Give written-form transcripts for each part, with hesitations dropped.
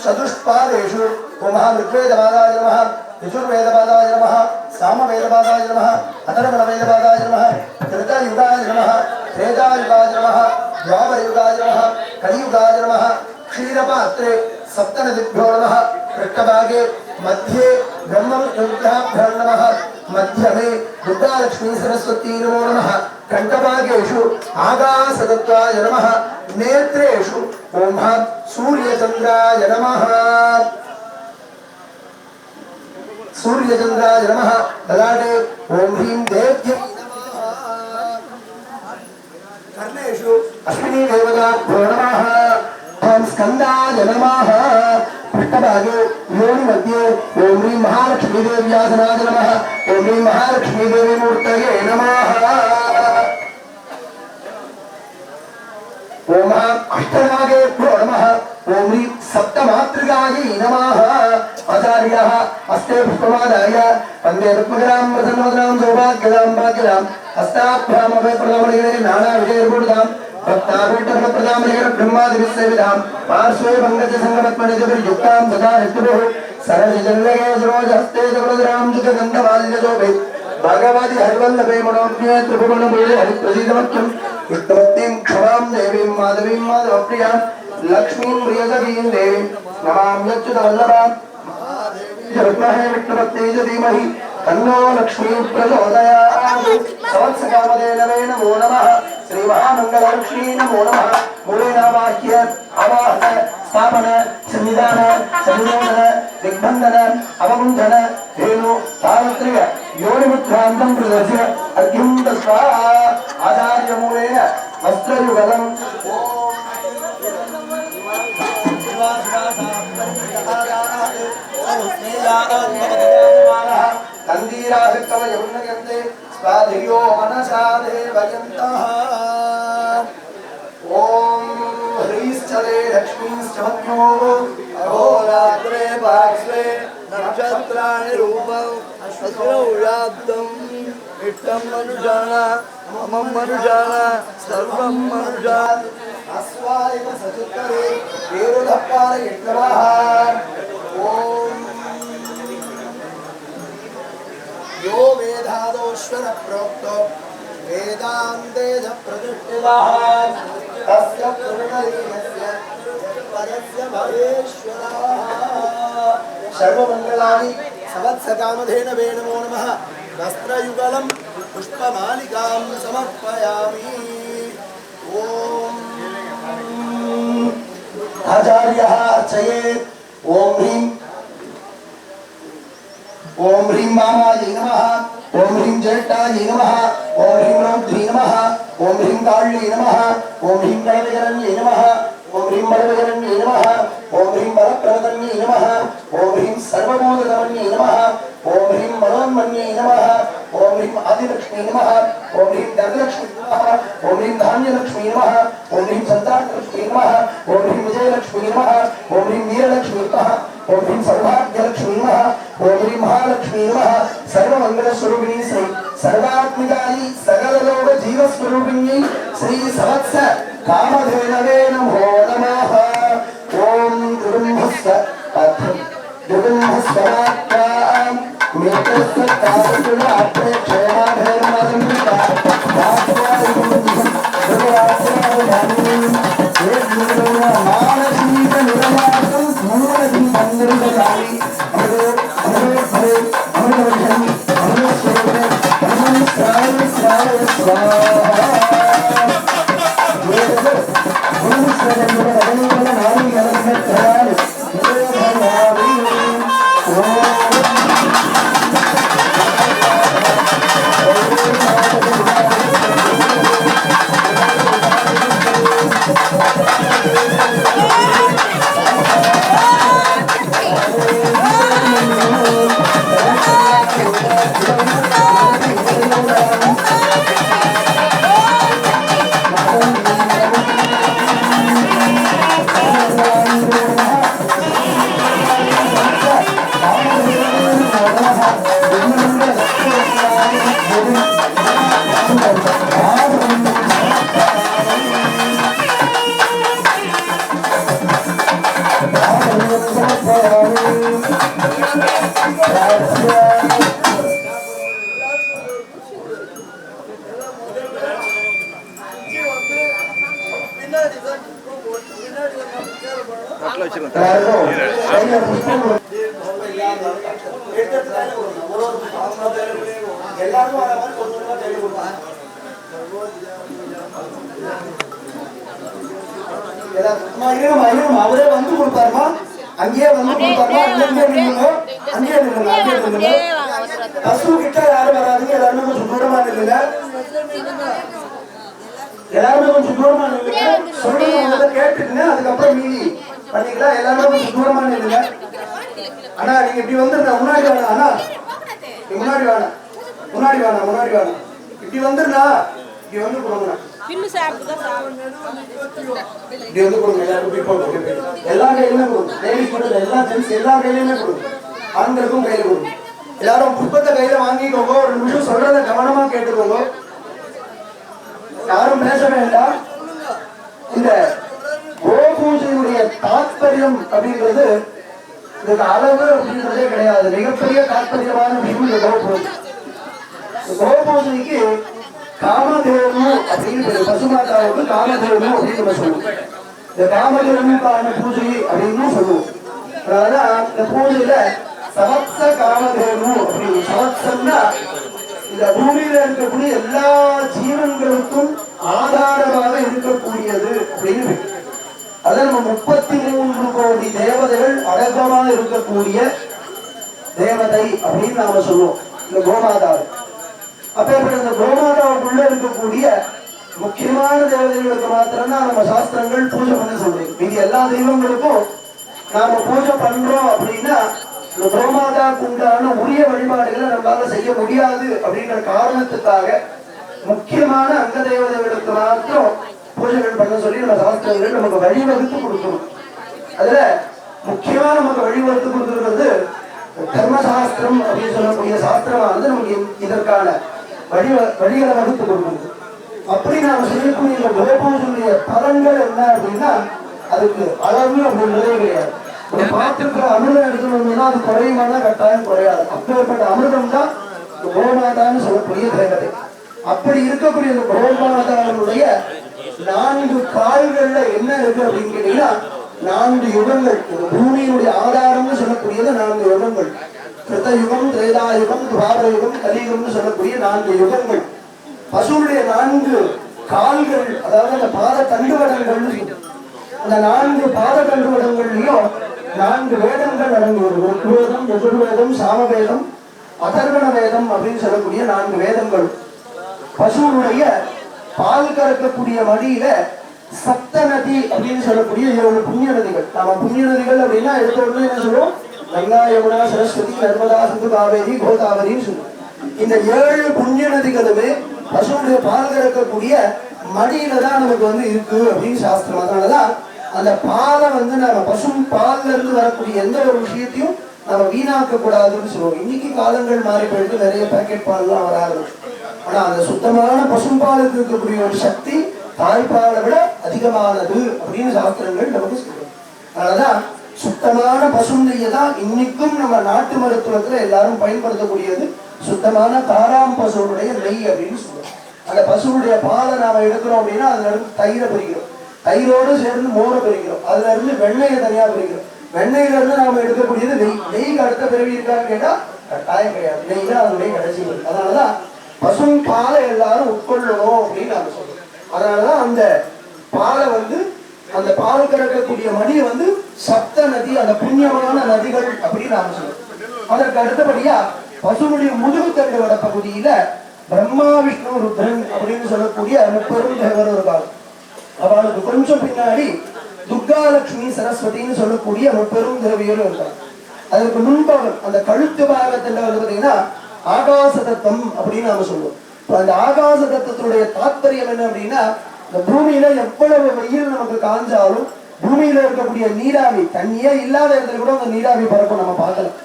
चतुष्पादेषु महाऋग्वेदपादाय नमः यजुर्वेदपादाय नमः सामवेदपादाय नमः अथर्वणवेदपादाय नमः त्रेतायुगाय नमः त्रेतायुगाय नमः द्वापरयुगाय नमः कलियुगाय नमः क्षीरपात्रे सप्तनदिभ्यो नमः पृष्ठभागे मध्ये ब्रह्मरुद्राभ्यो नमः मध्यमे दुर्गालक्ष्मी सरस्वती नमो नमः कंठभागेषु आकाशतत्त्वाय नमः नेत्रेषु ओम सूर्यचंद्राय नमः सूर्यचंद्राय नमः ललाटे ओम ह्रीं देव्यै कर्णेषु अश्विनी देवताभ्यो नमः ओम स्कंदाय नमः पृष्ठभागे योनि मध्ये ओम ह्रीं महालक्ष्मी देव्यासनाय नमः ओम ह्रीं महालक्ष्मी देवी मूर्तये नमः ओम अष्टनागेभ्यो नमः ओम ह्रीं सप्तमातृकायै नमः आचार्याः हस्ते पुष्पमादाय वन्दे पद्मकरां प्रसन्नवदनां सौभाग्यदां भाग्यदां हस्ताभ्याम् अभयप्रदामणिगे नानाविजयपूर्णां भक्ताभीष्टफलप्रदामणिगे ब्रह्मादिविश्वविदां पार्श्वे पङ्कजसङ्गपद्मनिजभिर्युक्तां सदा ऋतुभिः सरजजल्लगे सरोजहस्ते जगवदरां जुगगन्धमाल्यशोभे भगवति हरिवल्लभे मनोज्ञे त्रिभुवनमूले हरिप्रसीदमख्यं युक्तवतीं क्षमां देवीं माधवीं माधवप्रियां लक्ष्मीं प्रियसखीं देवीं नमाम्यच्युतवल्लभां महादेवी विष्णुभक्त्यै च धीमहि तन्नो लक्ष्मी प्रचोदयात् संवत्सरकामधेनवे नमो नमः श्रीमहामङ्गललक्ष्मी नमो नमः मूलेनावाह्य आवाहन स्थापन सन्निधान संयोजन दिग्बन्धन अवगुण्ठन धेनु सावित्र्य योनिमुद्रान्तं प्रदर्श्य अर्घ्यं दत्त्वा आचार्यमूलेन वस्त्रयुगलं तन्दीराभिकवयमुन्नयन्ते स्वाधियो मनसा देवयन्तः ॐ ह्रीश्चले लक्ष्मीश्च मध्यो अहोरात्रे पार्श्वे नक्षत्राणि रूपम् अश्वत्थौयाब्दम् इष्टं मनुजाना मम मनुजाना सर्वं मनुजान अस्वायव सचुत्तरे वेरुधप्पारयित्वः ॐ यो वेदादोश्वर प्रोक्तो वेदान्ते च प्रतिष्ठितः तस्य पूर्णलीनस्य परस्य भवेश्वरः सर्वमङ्गलानि संवत्सरकामधेनवे नमो नमः वस्त्रयुगलं पुष्पमालिकां समर्पयामि ॐ आचार्यः अर्चयेत् ॐ ह्रीं मामायै नमः ॐ ह्रीं ज्येष्ठायै नमः ॐ ह्रीं रौद्री नमः ॐ ह्रीं काళ్यै नमः ॐ ह्रीं गणविजरण्यै नमः ॐ ह्रीं बलविजरण्यै नमः ॐ ह्रीं बलप्रवदन्यै नमः ॐ ह्रीं सर्वभूतगमन्यै नमः ॐ ह्रीं मनोन्मन्यै नमः ॐ ह्रीं आदिलक्ष्मी नमः ओम ह्रीं धनलक्ष्मी नमः ओम ह्रीं धान्यलक्ष्मी नमः ओम ह्रीं संतानलक्ष्मी नमः ओम ह्रीं विजयलक्ष्मी नमः ओम ह्रीं वीरलक्ष्मी नमः ओम ह्रीं सौभाग्यलक्ष्मी नमः ओम ह्रीं महालक्ष्मी नमः सर्वमंगलस्वरूपिणी श्री सर्वात्मिकायै सकललोक जीवस्वरूपिण्यै श्री सहस्र कामधेनवे नमो नमः ओम दुर्मुहस्स अथम दुर्मुहस्सरात्तां मेतस्य कालकुल अप्रेक्षया धर्मदंता मानसीक निरमातं मूलधि मंगलकारी अमरो अमरो भरे अमरो धर्मी अमरो स्वरूपे अमरो श्राय श्राय स्वाहा அவரே வந்து கொடுப்பாருமா அங்கேயே வந்து கொடுப்பாருமா அங்கேயே நில்லுங்க பசு கிட்ட யாரும் வராதுங்க எல்லாருமே கொஞ்சம் தூரமா நில்லுங்க எல்லாருமே கொஞ்சம் தூரமா நில்லுங்க சொல்லுங்க கேட்டுக்குங்க அதுக்கப்புறம் மீதி பண்ணிக்கலாம் எல்லாருமே கொஞ்சம் தூரமா நில்லுங்க அண்ணா நீங்க இப்படி வந்துருங்க முன்னாடி வேணாம் அண்ணா முன்னாடி வேணாம் முன்னாடி வேணாம் முன்னாடி வேணாம் இப்படி வந்துருண்ணா இப்படி வந்து கொடுங்கண்ணா இப்படி வந்து கொடுங்க எல்லா கையிலுமே கொடுங்க லேடிஸ் மட்டும் எல்லா ஜென்ஸ் எல்லா கையிலுமே கொடுங்க ஆண்களுக்கும் கையில கொடுங்க எல்லாரும் புஷ்பத்தை கையில வாங்கிக்கோங்க ஒரு நிமிஷம் சொல்றத கவனமா கேட்டுக்கோங்க யாரும் பேச வேண்டாம் இந்த கோபூஜையுடைய தாத்பரியம் அப்படின்றது இதுக்கு அளவு அப்படின்றதே கிடையாது மிகப்பெரிய தாத்பரியமான விஷயம் இந்த கோபூஜை கோபூஜைக்கு காமதேனு அப்படின்னு பசுமாதாவுக்கு காமதேனு அப்படின்னு நம்ம சொல்லுவோம் இந்த காமதேனுக்கான பூஜை அப்படின்னு சொல்லுவோம் அதாவது இந்த பூஜையில சவத்ச காமதேனு அப்படின்னு சவத்சம்னா இந்த பூமியில இருக்கக்கூடிய எல்லா ஜீவன்களுக்கும் ஆதாரமாக இருக்கக்கூடியது அப்படின்னு அதான் நம்ம 33 கோடி தேவதைகள் அடக்கமாக இருக்கக்கூடிய தேவதை அப்படின்னு நாம சொல்லுவோம் இந்த கோமாதா அப்பேற்பட்ட இந்த கோமாதாவுக்குள்ள இருக்கக்கூடிய முக்கியமான தேவதைகளுக்கு மாத்திரம்தான் நம்ம சாஸ்திரங்கள் பூஜை பண்ணி சொல்றோம் மீதி எல்லா தெய்வங்களுக்கும் நாம பூஜை பண்றோம் அப்படின்னா இந்த கோமாதாவுக்கு உண்டான உரிய வழிபாடுகளை நம்மளால செய்ய முடியாது அப்படிங்கிற காரணத்துக்காக முக்கியமான அங்க தேவதைகளுக்கு மாத்திரம் பூஜைகள் பண்ண சொல்லி நம்ம சாஸ்திரங்கள் நமக்கு வழிவகுத்து கொடுக்கணும் அதுல முக்கியமா நமக்கு வழிவகுத்து கொடுத்துருக்கிறது தர்மசாஸ்திரம் அப்படின்னு சொல்லக்கூடிய சாஸ்திரமானது நமக்கு இதற்கான வழிகளை வகுத்து கொடுக்குது அப்படி நாம செய்யக்கூடிய இந்த கோபூஜையுடைய பலன்கள் என்ன அப்படின்னா அதுக்கு அளவு அப்படின்றதே கிடையாது ஒரு பாத்திரத்துல அமிர்தம் எடுக்கணும்னா அது குறையுமானா கட்டாயம் குறையாது அப்பேற்பட்ட அமிர்தம் தான் கோமாதான்னு சொல்லக்கூடிய தேவதை அப்படி இருக்கக்கூடிய இந்த கோமாதாவுடைய 4 கால்கள்ல என்ன இருக்கு அப்படின்னு கேட்டீங்கன்னா 4 யுகங்கள் பூமியினுடைய ஆதாரம்னு சொல்லக்கூடியது 4 யுகங்கள் கிருத்தயுகம் திரேதாயுகம் துவாபரயுகம் கலியுகம்னு சொல்லக்கூடிய 4 யுகங்கள் பசுவுடைய 4 கால்கள் அதாவது அந்த பாத தண்டுவடங்கள் அந்த 4 பாத தண்டுவடங்கள்லயும் 4 வேதங்கள் அடங்குவது ருக்வேதம் யஜுர்வேதம் சாமவேதம் அதர்வண வேதம் அப்படின்னு சொல்லக்கூடிய 4 வேதங்கள் பசுவுடைய பால் கறக்கக்கூடிய மடியில சப்த நதி அப்படின்னு சொல்லக்கூடிய 7 புண்ணிய நதிகள் நாம புண்ணிய நதிகள் அப்படின்னா எடுத்த உடனே என்ன சொல்லுவோம் கங்கா யமுனா சரஸ்வதி நர்மதா சிந்து காவேரி கோதாவரின்னு சொல்லுவோம் இந்த 7 புண்ணிய நதிகளுமே பசுவுடைய பால் கறக்கக்கூடிய மடியில தான் நமக்கு இருக்கு அப்படின்னு சாஸ்திரம். அதனாலதான் அந்த பாலை நம்ம பசும் பால்ல இருந்து வரக்கூடிய எந்த ஒரு விஷயத்தையும் நம்ம வீணாக்க கூடாதுன்னு சொல்லுவோம். இன்னைக்கு காலங்கள் மாறி போயிட்டு நிறைய பேக்கெட் பால் எல்லாம் வராது. ஆனா அந்த சுத்தமான பசும்பாலுக்கு இருக்கக்கூடிய ஒரு சக்தி தாய்ப்பாலை விட அதிகமானது அப்படின்னு சாஸ்திரங்கள் நமக்கு சொல்லுவோம். அதனாலதான் சுத்தமான பசும் நெய்யை தான் இன்னைக்கும் நம்ம நாட்டு மருத்துவத்துல எல்லாரும் பயன்படுத்தக்கூடியது. சுத்தமான தாராம் பசுடைய நெய் அப்படின்னு சொல்லுவோம். அந்த பசுடைய பாலை நாம எடுக்கிறோம் அப்படின்னா அதுல இருந்து தயிரை பிரிக்கிறோம், தயிரோடு சேர்ந்து மோரை பிரிக்கிறோம், அதுல இருந்து வெண்ணெயை தனியா பிரிக்கிறோம். வெண்ணெயில இருந்து நாம எடுக்கக்கூடியது நெய். நெய்க்கு அடுத்த பிறவி இருக்கான்னு கேட்டா கட்டாயம் கிடையாது. நெய் தான் அதனுடைய கடைசி. அதனாலதான் பசும் பாலை எல்லாரும் உட்கொள்ளணும் அப்படின்னு நாம சொல்றோம். அதனாலதான் அந்த பாலை அந்த பால் கறக்கக்கூடிய மடியை சப்த நதி, அந்த புண்ணியமான நதிகள் அப்படின்னு நாம சொல்றோம். அதற்கு அடுத்தபடியா பசுனுடைய முதுகு தண்டு வட பகுதியில பிரம்மா விஷ்ணு ருத்ரன் அப்படின்னு சொல்லக்கூடிய முப்பெரும் தேவர் இருக்காங்க. அவளுக்கு கொஞ்சம் பின்னாடி துர்காலட்சுமி சரஸ்வதினு சொல்லக்கூடிய முப்பெரும் தேவியரும் இருக்காங்க. அதற்கு முன்பாக அந்த கழுத்து பாகத்துல பாத்தீங்கன்னா ஆகாச தத்துவம் அப்படின்னு நாம சொல்லுவோம். அந்த ஆகாச தத்துவத்துடைய தாத்பரியம் என்ன அப்படின்னா, இந்த பூமியில எவ்வளவு வெயில் நமக்கு காஞ்சாலும் பூமியில இருக்கக்கூடிய நீராவி, தண்ணியே இல்லாத இடத்துல கூட அந்த நீராவி பறக்கும் நம்ம பார்க்கலாம்.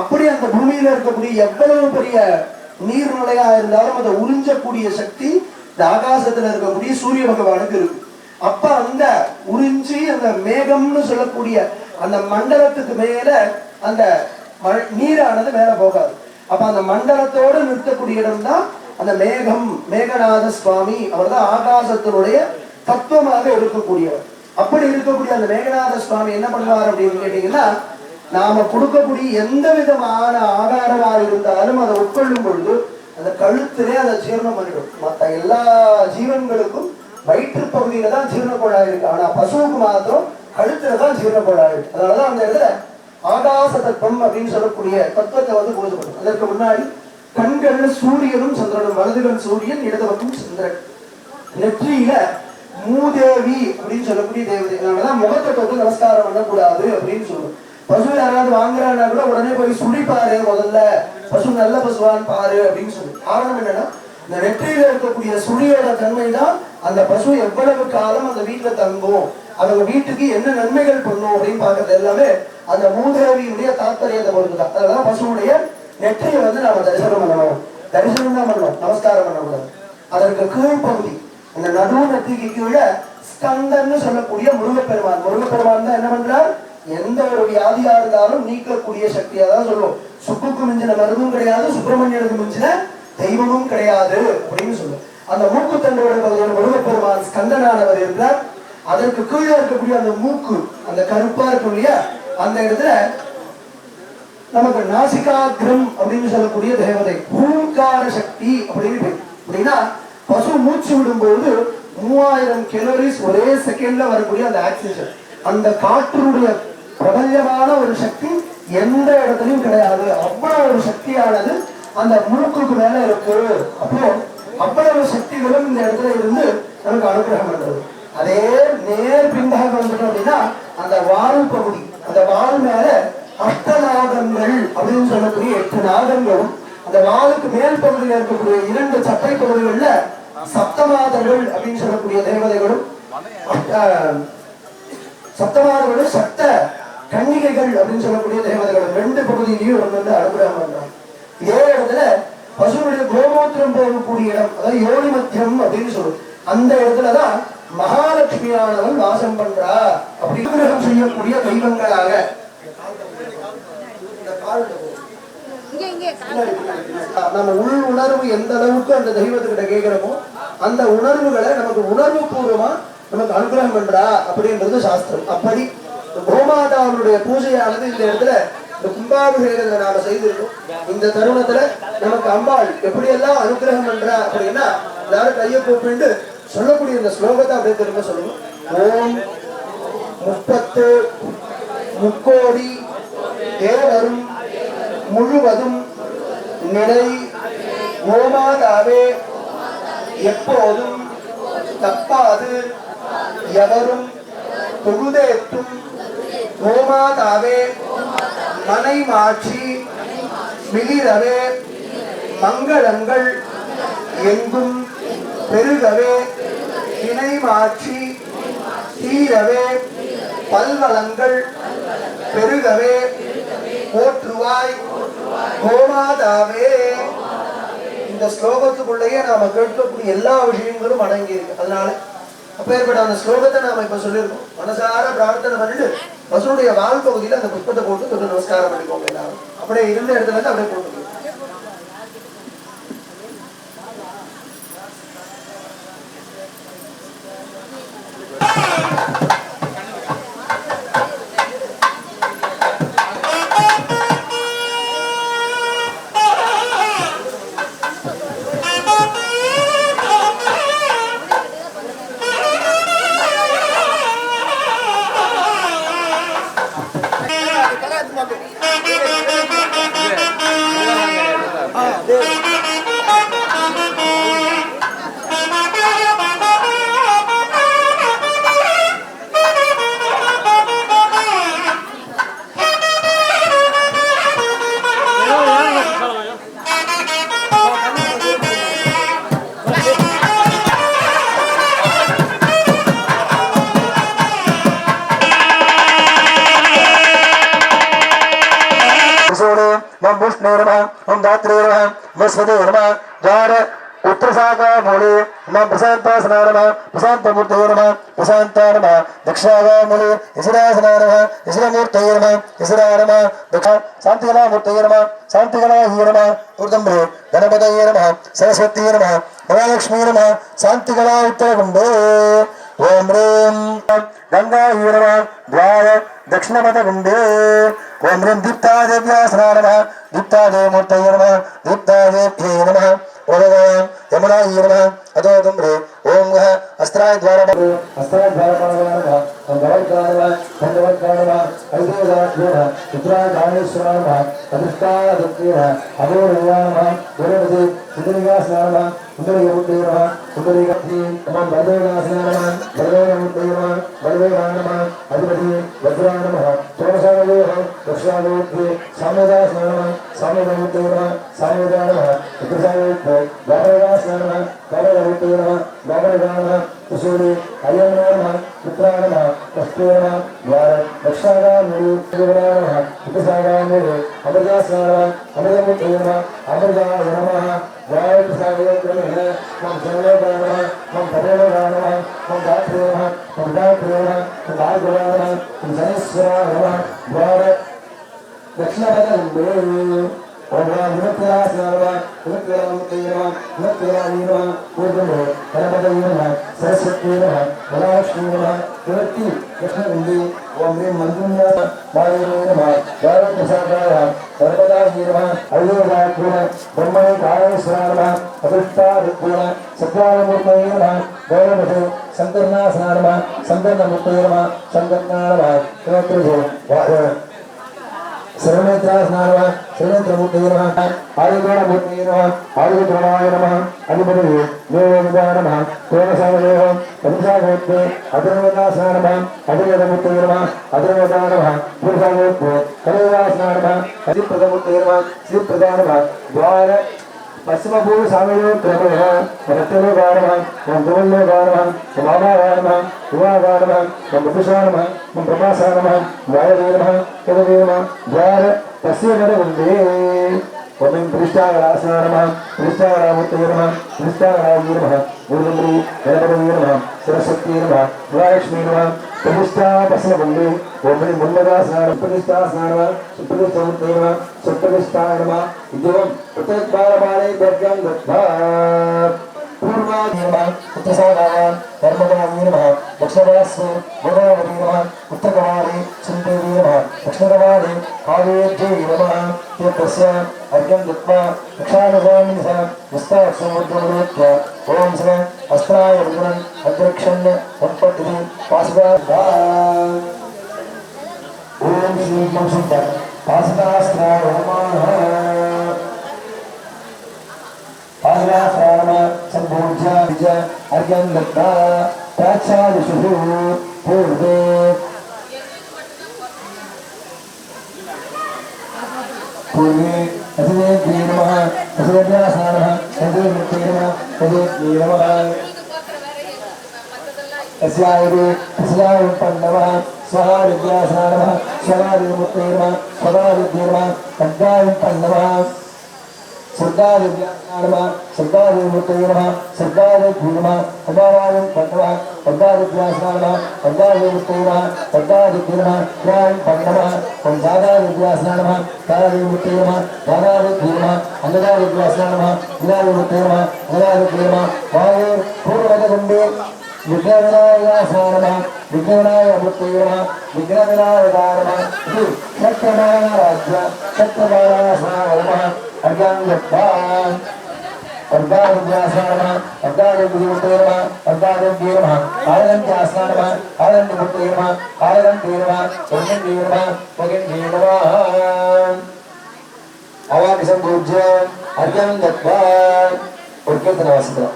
அப்படி அந்த பூமியில இருக்கக்கூடிய எவ்வளவு பெரிய நீர்நிலையா இருந்தாலும் அதை உறிஞ்சக்கூடிய சக்தி இந்த ஆகாசத்துல இருக்கக்கூடிய சூரிய பகவானுக்கு இருக்கு. அப்ப அந்த உறிஞ்சி அந்த மேகம்னு சொல்லக்கூடிய அந்த மண்டலத்துக்கு மேல அந்த நீரானது மேல போகாது. அப்ப அந்த மண்டலத்தோடு நிறுத்தக்கூடிய இடம் தான் அந்த மேகம். மேகநாத சுவாமி அவர் தான் ஆகாசத்தினுடைய தத்துவமாக இருக்கக்கூடியவர். அப்படி இருக்கக்கூடிய அந்த மேகநாத சுவாமி என்ன பண்ணுவார் அப்படின்னு கேட்டீங்கன்னா, நாம கொடுக்கக்கூடிய எந்த விதமான ஆகாரமா இருந்தாலும் அதை உட்கொள்ளும் பொழுது அந்த கழுத்திலே அதை ஜீரணம் பண்ணிடும். மற்ற எல்லா ஜீவன்களுக்கும் வயிற்று பகுதியில தான் ஜீரண கோளாறு இருக்கு, ஆனா பசுவுக்கு மாத்திரம் கழுத்துல தான் ஜீரண கோளாறு இருக்கு. அதனாலதான் அந்த இடத்துல ஆகாச தத்துவம் அப்படின்னு சொல்லக்கூடிய தத்துவத்தை போதுபடும். அதற்கு முன்னாடி கண்கள்ல சூரியனும் சந்திரனும், வலதுகள் சூரியன், இடது பக்கம் சந்திரன், நெற்றியில மூதேவி அப்படின்னு சொல்லக்கூடிய தேவதை. அதனாலதான் முகத்தை தொட்டு நமஸ்காரம் பண்ணக்கூடாது அப்படின்னு சொல்லுவோம். பசு யாராவது வாங்குறாங்கன்னா கூட உடனே போய் சுழிப்பாரு, முதல்ல பசு நல்ல பசுவான்னு பாரு அப்படின்னு சொல்லு. காரணம் என்னன்னா, இந்த நெற்றியில இருக்கக்கூடிய சுழியோட தன்மை தான் அந்த பசு எவ்வளவு காலம் அந்த வீட்டுல தங்கும், அவங்க வீட்டுக்கு என்ன நன்மைகள் பண்ணும் அப்படின்னு பாக்குறது எல்லாமே அந்த மூதேவியுடைய தாத்பரியத்தை பொறுத்துதான். அதனால பசுவுடைய நெற்றியை நாம தரிசனம் பண்ணணும். தரிசனம் தான் பண்ணணும், நமஸ்காரம் பண்ணக்கூடாது. அதற்கு கீழ்பகுதி அந்த நடு நெற்றிக்கு கீழே ஸ்கந்தன்னு சொல்லக்கூடிய முருகப்பெருமான். முருகப்பெருமான் தான் என்ன பண்றார், எந்த ஒரு வியாதியா இருந்தாலும் நீக்கக்கூடிய சக்தியா தான் சொல்லுவோம். சுக்குக்கு மிஞ்சின மருந்தும் கிடையாது, சுப்பிரமணியனுக்கு மிஞ்சின தெய்வமும் கிடையாது அப்படின்னு சொல்லுவோம். அந்த மூக்கு தண்டோட பகுதியில் முருகப்பெருமான் ஸ்கந்தனானவர் இருக்கிறார். அதற்கு கீழே இருக்கக்கூடிய அந்த மூக்கு, அந்த கருப்பா இருக்கக்கூடிய அந்த இடத்துல நமக்கு நாசிகாகிரம் அப்படின்னு சொல்லக்கூடிய தேவதை, பூங்கார சக்தி அப்படின்னு. அப்படின்னா பசு மூச்சு விடும்போது 3000 கலோரிஸ் ஒரே செகண்ட்ல வரக்கூடிய அந்த ஆக்சிஜன், அந்த காற்றுடைய பிரபல்யமான ஒரு சக்தி எந்த இடத்துலயும் கிடையாது. அவ்வளவு ஒரு சக்தியானது அந்த மூக்குக்கு மேல இருக்கு. அப்போ அவ்வளவு சக்திகளும் இந்த இடத்துல இருந்து நமக்கு அனுகிரகம் பண்றது. அதே நேர் பின்பாக வந்துட்டோம் அப்படின்னா அந்த வால் பகுதி, அந்த வால் மேல அஷ்டநாகங்கள் அப்படின்னு சொல்லக்கூடிய 8 நாகங்களும், அந்த வாளுக்கு மேல் பகுதியில் இருக்கக்கூடிய 2 சட்டை பகுதிகள்ல சப்தமாதர்கள் அப்படின்னு சொல்லக்கூடிய தேவதைகளும், சப்தமாதர்களும் சப்த கன்னிகைகள் அப்படின்னு சொல்லக்கூடிய தேவதைகளும் 2 பகுதியிலையும் அனுகிரகம் பண்றாங்க. இதே இடத்துல பசுனுடைய கோமூத்திரம் போகக்கூடிய இடம், அதாவது யோனி மத்தியம் அப்படின்னு சொல்லுவோம். அந்த இடத்துலதான் மகாலட்சுமியானவன் வாசம் பண்றா. அப்படி அனுகிரகம் செய்யக்கூடிய தெய்வங்களாக நம்ம உள் உணர்வு எந்த அளவுக்கு அந்த தெய்வத்துக்கிட்ட கேட்கிறோமோ அந்த உணர்வுகளை நமக்கு உணர்வு பூர்வமா நமக்கு அனுகிரகம் பண்றா அப்படின்றது சாஸ்திரம். அப்படி கோமாதாவுடைய பூஜையானது இந்த இடத்துல இந்த கும்பாபிஷேகத்தை நாம செய்திருக்கோம். இந்த தருணத்துல நமக்கு அம்பாள் எப்படி எல்லாம் அனுகிரகம் பண்றா அப்படின்னா, எல்லாரும் கையை கூப்பிட்டு சொல்லக்கூடிய இந்த ஸ்லோகத்தை அப்படியே திரும்ப சொல்லுவோம். ஓம் 30 முக்கோடி தேவரும் முழுவதும் நிலை கோமாதாவே எப்போதும் தப்பாது எவரும் தொழுதேற்றும் கோமாதாவே மனை மாற்றி மிளிரவே மங்களங்கள் எங்கும் பெருகவே தினை மாற்றி தீரவே பல்வளங்கள் பெருகவே போற்றுவாய் கோமாதாவே. இந்த ஸ்லோகத்துக்குள்ளேயே நாம கேட்கக்கூடிய எல்லா விஷயங்களும் அடங்கி இருக்கு. அதனால அப்பேற்பட்ட அந்த ஸ்லோகத்தை நாம இப்ப சொல்லியிருக்கோம். மனசார பிரார்த்தனை பண்ணிட்டு பசுனுடைய வால் பகுதியில அந்த புஷ்பத்தை போட்டு கொஞ்சம் நமஸ்காரம் பண்ணிக்கோங்க. எல்லாரும் அப்படியே இருந்த இடத்துல இருந்து அப்படியே போட்டு सरस्वती नमः महालक्ष्मी नमः शांतिकला उत्तरकुंडे ओम ह्रीं गंगा नमः द्वार दक्षिणपथकुंडे ओम ह्रीं दीप्तादेव्यासना नमः दीप्तादेवमूर्तये नमः दीप्तादेव्यै नमः ओम यमुना नमः अतो तुम्रे ओम अस्त्राय द्वार नमः पश्चिम पूर्व सामने क्रमः रत्नो गानः मंगलो गानः समाना गानः युवा गानः मंगुषानः मंगप्रभासानः वायवीरः कदवीरः द्वार तस्य नरवन्दे ओम कृष्णागरासनः कृष्णागरामुत्तयनः कृष्णागरावीरः गुरुन्द्री गणपतिवीरः सरस्वती नमः महालक्ष्मी नमः प्रतिष्ठा पश्चिम वन्दे ओम मुन्नदासनः प्रतिष्ठा स्नानः सुप्रतिष्ठा सुप्रतिष्ठा नमः इदं प्रत्येकबालबाले दर्गं गत्वा पूर्वादिनः उत्तरसागान् धर्मदावीरः दक्षिणवास्वे गोदावरी नमः उत्तरकवारे सुन्दरी नमः दक्षिणकवारे कावेर्यै नमः तीर्थस्य अर्घ्यं दत्त्वा दक्षानुगामिनः विस्तारसमुद्रमुद्य ओम श्री अस्त्राय विग्रहन् अध्यक्षन् उत्पत्ति पासुदा ओम श्री मंसुत पासुदास्त्राय नमः पासुदास्त्राय संपूज्य विजय अर्घ्यं दत्त्वा प्राचार्यशुः पूर्वे पूर्वे अतिदेव्यै नमः स्वहा विद्यासानः स्वहा विमुक्तिर्मा स्वहा विद्यर्मा तद्गायं पन्नमः श्रद्धाविद्यासानः श्रद्धा विमुक्तिर्मा श्रद्धा विद्यर्मा तद्गायं पन्नमः तद्गा विद्यासानः तद्गा विमुक्तिर्मा तद्गा विद्यर्मा गायं पन्नमः पंचादा विद्यासानः तारा विमुक्तिर्मा तारा विद्यर्मा अन्नदा विद्यासानः अन्ना विमुक्तिर्मा अन्ना विद्यर्मा वायु पूर्वगुंडे विघ्नविनायकाय विघ्नविनायकमूर्तये विघ्नविनायकाय सत्यनारायण सत्यनारायण अज्ञानयत्वान् अर्धाविद्यासानः अर्धाविद्युतेर्मा अर्धाविद्येर्मा आनन्दासानः आनन्दमूर्तयेर्मा आनन्देर्मा पुण्येर्मा पुण्येर्मा आवामि सम्पूज्य अज्ञानयत्वान् उर्केतनवासिता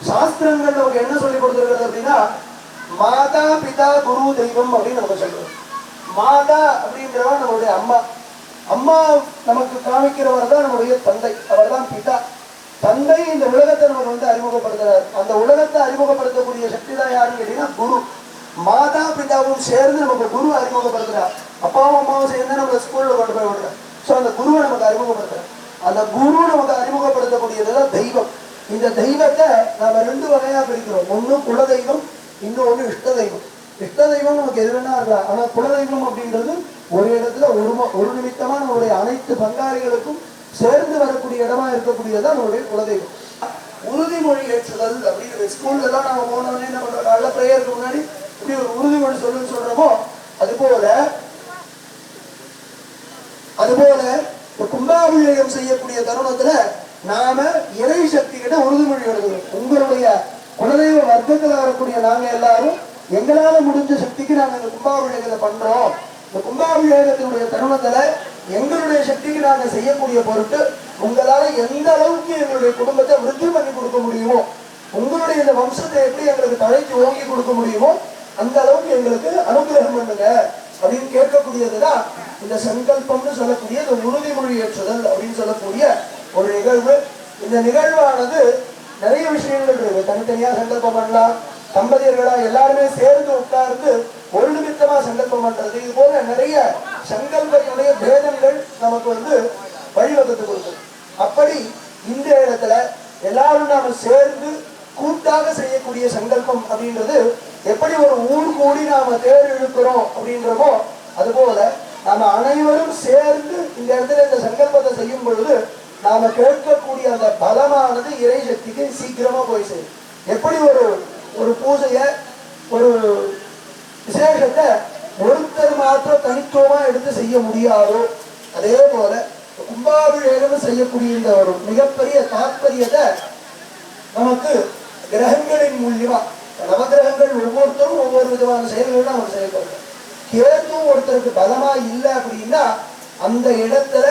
சாஸ்திரங்கள் நமக்கு என்ன சொல்லி கொடுத்திருக்கிறது அப்படின்னா மாதா பிதா குரு தெய்வம் அப்படின்னு நமக்கு சொல்லுவோம். மாதா அப்படின்றவன் நம்மளுடைய அம்மா, அம்மா நமக்கு காமிக்கிறவர் தான் நம்முடைய தந்தை, அவர் தான் பிதா. தந்தை இந்த உலகத்தை நமக்கு அறிமுகப்படுத்துறார். அந்த உலகத்தை அறிமுகப்படுத்தக்கூடிய சக்தி தான் யாருன்னு கேட்டீங்கன்னா குரு. மாதா பிதாவும் சேர்ந்து நமக்கு குரு அறிமுகப்படுத்துறார். அப்பாவும் அம்மாவும் சேர்ந்து நம்ம ஸ்கூல்ல கொண்டு போய் விடுறார். ஸோ அந்த குருவை நமக்கு அறிமுகப்படுத்துறார். அந்த குரு நமக்கு அறிமுகப்படுத்தக்கூடியதுதான் தெய்வம். இந்த தெய்வத்தை நாம ரெண்டு வகையா பிரிக்கிறோம். ஒண்ணு குலதெய்வம், இன்னொன்னு இஷ்ட தெய்வம். இஷ்ட தெய்வம் நமக்கு எது வேணா இருக்கலாம். ஆனா குலதெய்வம் அப்படின்றது ஒரு இடத்துல ஒரு நிமித்தமா நம்மளுடைய அனைத்து பங்காளிகளுக்கும் சேர்ந்து வரக்கூடிய இடமா இருக்கக்கூடியதான் நம்மளுடைய குலதெய்வம். உறுதிமொழி ஏற்றுதல் அப்படின்னு ஸ்கூல்ல எல்லாம் நாம போனோடனே நம்ம நல்ல பிரேயருக்கு முன்னாடி இப்படி ஒரு உறுதிமொழி சொல்றோமோ அதுபோல கும்பாபிஷேகம் செய்யக்கூடிய தருணத்துல நாம இறை சக்தி கிட்ட உறுதிமொழி எடுக்கிறோம். உங்களுடைய குலதெய்வ வர்க்கத்துல வரக்கூடிய நாங்க எல்லாரும் எங்களால முடிஞ்ச சக்திக்கு நாங்க இந்த கும்பாபிஷேகத்தை பண்றோம். இந்த கும்பாபிஷேகத்தினுடைய தருணத்துல எங்களுடைய சக்திக்கு நாங்க செய்யக்கூடிய பொருட்டு உங்களால எந்த அளவுக்கு எங்களுடைய குடும்பத்தை விருத்தி பண்ணி கொடுக்க முடியுமோ, உங்களுடைய இந்த வம்சத்தை எப்படி எங்களுக்கு தழைத்து ஓங்கி கொடுக்க முடியுமோ அந்த அளவுக்கு எங்களுக்கு அனுகிரகம் பண்ணுங்க அப்படின்னு கேட்கக்கூடியதுதான் இந்த சங்கல்பம்னு சொல்லக்கூடிய இந்த உறுதிமொழி ஏற்றுதல் அப்படின்னு சொல்லக்கூடிய ஒரு நிகழ்வு. இந்த நிகழ்வானது நிறைய விஷயங்கள் இருக்கு. தனித்தனியா சங்கல்பம் பண்ணலாம், தம்பதியர்களா எல்லாருமே சேர்ந்து உட்கார்ந்து ஒரு நிமித்தமா சங்கல்பம் பண்றது, இது போல நிறைய சங்கல்பத்துடைய பேதங்கள் நமக்கு வழிவகுத்து கொடுக்கும். அப்படி இந்த இடத்துல எல்லாரும் நாம சேர்ந்து கூட்டாக செய்யக்கூடிய சங்கல்பம் அப்படின்றது எப்படி ஒரு ஊர் கூடி நாம தேர் இழுக்கிறோம் அப்படின்றமோ அதுபோல நாம அனைவரும் சேர்ந்து இந்த இடத்துல இந்த சங்கல்பத்தை செய்யும் பொழுது நாம கேட்கக்கூடிய அந்த பலமானது இறை சக்திக்கு சீக்கிரமா போய் சேரும். எப்படி ஒரு பூஜைய ஒரு விசேஷத்தை ஒருத்தர் மாத்திரம் தனித்துவமா எடுத்து செய்ய முடியாதோ அதே போல கும்பாபிஷேகம் செய்யக்கூடிய இந்த ஒரு மிகப்பெரிய தாற்பயத்தை நமக்கு கிரகங்களின் மூலியமா, நவகிரகங்கள் ஒவ்வொருத்தரும் ஒவ்வொரு விதமான செயல்கள் அவங்க செயல்படுறாங்க. கேது ஒருத்தருக்கு பலமா இல்லை அப்படின்னா அந்த இடத்துல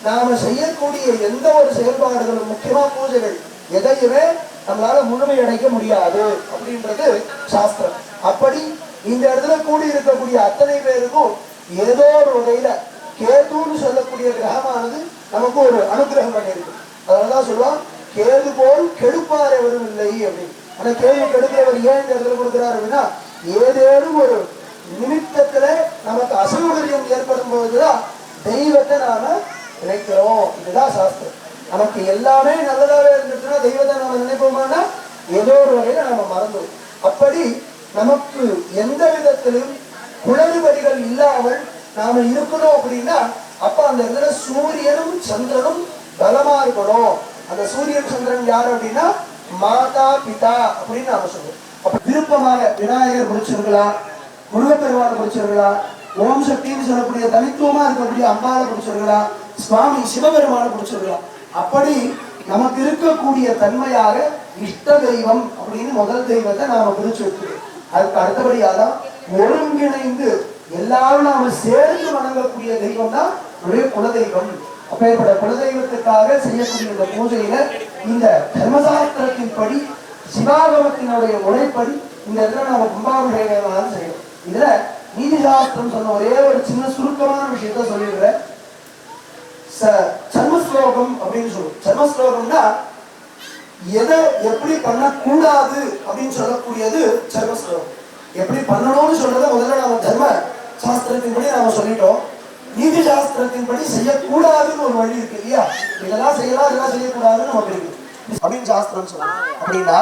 நாம செய்யக்கூடிய எந்த ஒரு செயல்பாடுகளும், முக்கியமா பூஜைகள், எதையுமே நம்மளால முழுமையடைக்க முடியாது அப்படின்றது சாஸ்திரம். அப்படி இந்த இடத்துல கூடி இருக்கக்கூடிய அத்தனை பேருக்கும் ஏதோ ஒரு வகையில கேதுன்னு சொல்லக்கூடிய கிரகமானது நமக்கு ஒரு அனுகிரகம் பண்ணியிருக்கு. அதனாலதான் சொல்லுவான், கேது போல் கெடுப்பார் எவரும் இல்லை அப்படின்னு. ஆனா கேது கெடுக்கிறவர் ஏன் இந்த இடத்துல கொடுக்கிறார் அப்படின்னா, ஏதேனும் ஒரு நிமித்தத்துல நமக்கு அசௌகரியம் ஏற்படும் போதுதான் தெய்வத்தை நாம நினைக்கிறோம். இதுதான் சாஸ்திரம். நமக்கு எல்லாமே நல்லதாவே இருந்துச்சுன்னா தெய்வத்தை நாம நினைப்போமானா ஏதோ ஒரு வகையில நாம மறந்துடும். அப்படி நமக்கு எந்த விதத்திலும் குளறுபடிகள் இல்லாமல் நாம இருக்கணும் அப்படின்னா, அப்ப அந்த இடத்துல சூரியனும் சந்திரனும் பலமா இருக்கணும். அந்த சூரியன் சந்திரன் யார் அப்படின்னா மாதா பிதா அப்படின்னு நாம சொல்றோம். அப்ப விருப்பமாக விநாயகர் பிடிச்சிருக்கலாம், முருகப்பெருமானை பிடிச்சிருக்கலாம், ஓம் சக்தின்னு சொல்லக்கூடிய தனித்துவமா இருக்கக்கூடிய அம்பாவை பிடிச்சிருக்கலாம், சுவாமி சிவபெருமானை பிடிச்சிருக்கலாம். அப்படி நமக்கு இருக்கக்கூடிய தன்மையாக இஷ்ட தெய்வம் அப்படின்னு முதல் தெய்வத்தை நாம பிரிச்சு வைக்கிறோம். அதுக்கு அடுத்தபடியாதான் ஒருங்கிணைந்து எல்லாரும் நாம சேர்ந்து வணங்கக்கூடிய தெய்வம் தான் ஒரே குலதெய்வம். அப்பேற்பட்ட குலதெய்வத்துக்காக செய்யக்கூடிய இந்த பூஜையில இந்த தர்மசாஸ்திரத்தின் படி சிவாகமத்தினுடைய முறைப்படி இந்த இடத்துல நாம கும்பாபிஷேகம் செய்யணும். இதுல நீதி சாஸ்திரம் சொன்ன ஒரே ஒரு சின்ன சுருக்கமான விஷயத்த சொல்லிடுறேன். சர்மஸ்லோகம் அப்படின்னு சொல்லுவோம். சர்மஸ்லோகம்னா எதை எப்படி பண்ணக்கூடாது அப்படின்னு சொல்லக்கூடியது சர்மஸ்லோகம். எப்படி பண்ணணும்னு சொல்றதை முதல்ல நாம தர்ம சாஸ்திரத்தின்படி நாம சொல்லிட்டோம். நீதி சாஸ்திரத்தின்படி செய்யக்கூடாதுன்னு ஒரு வழி இருக்கு இல்லையா? இதெல்லாம் செய்யலாம், இதெல்லாம் செய்யக்கூடாதுன்னு நமக்கு இருக்கு அப்படின்னு சாஸ்திரம் சொல்லணும். அப்படின்னா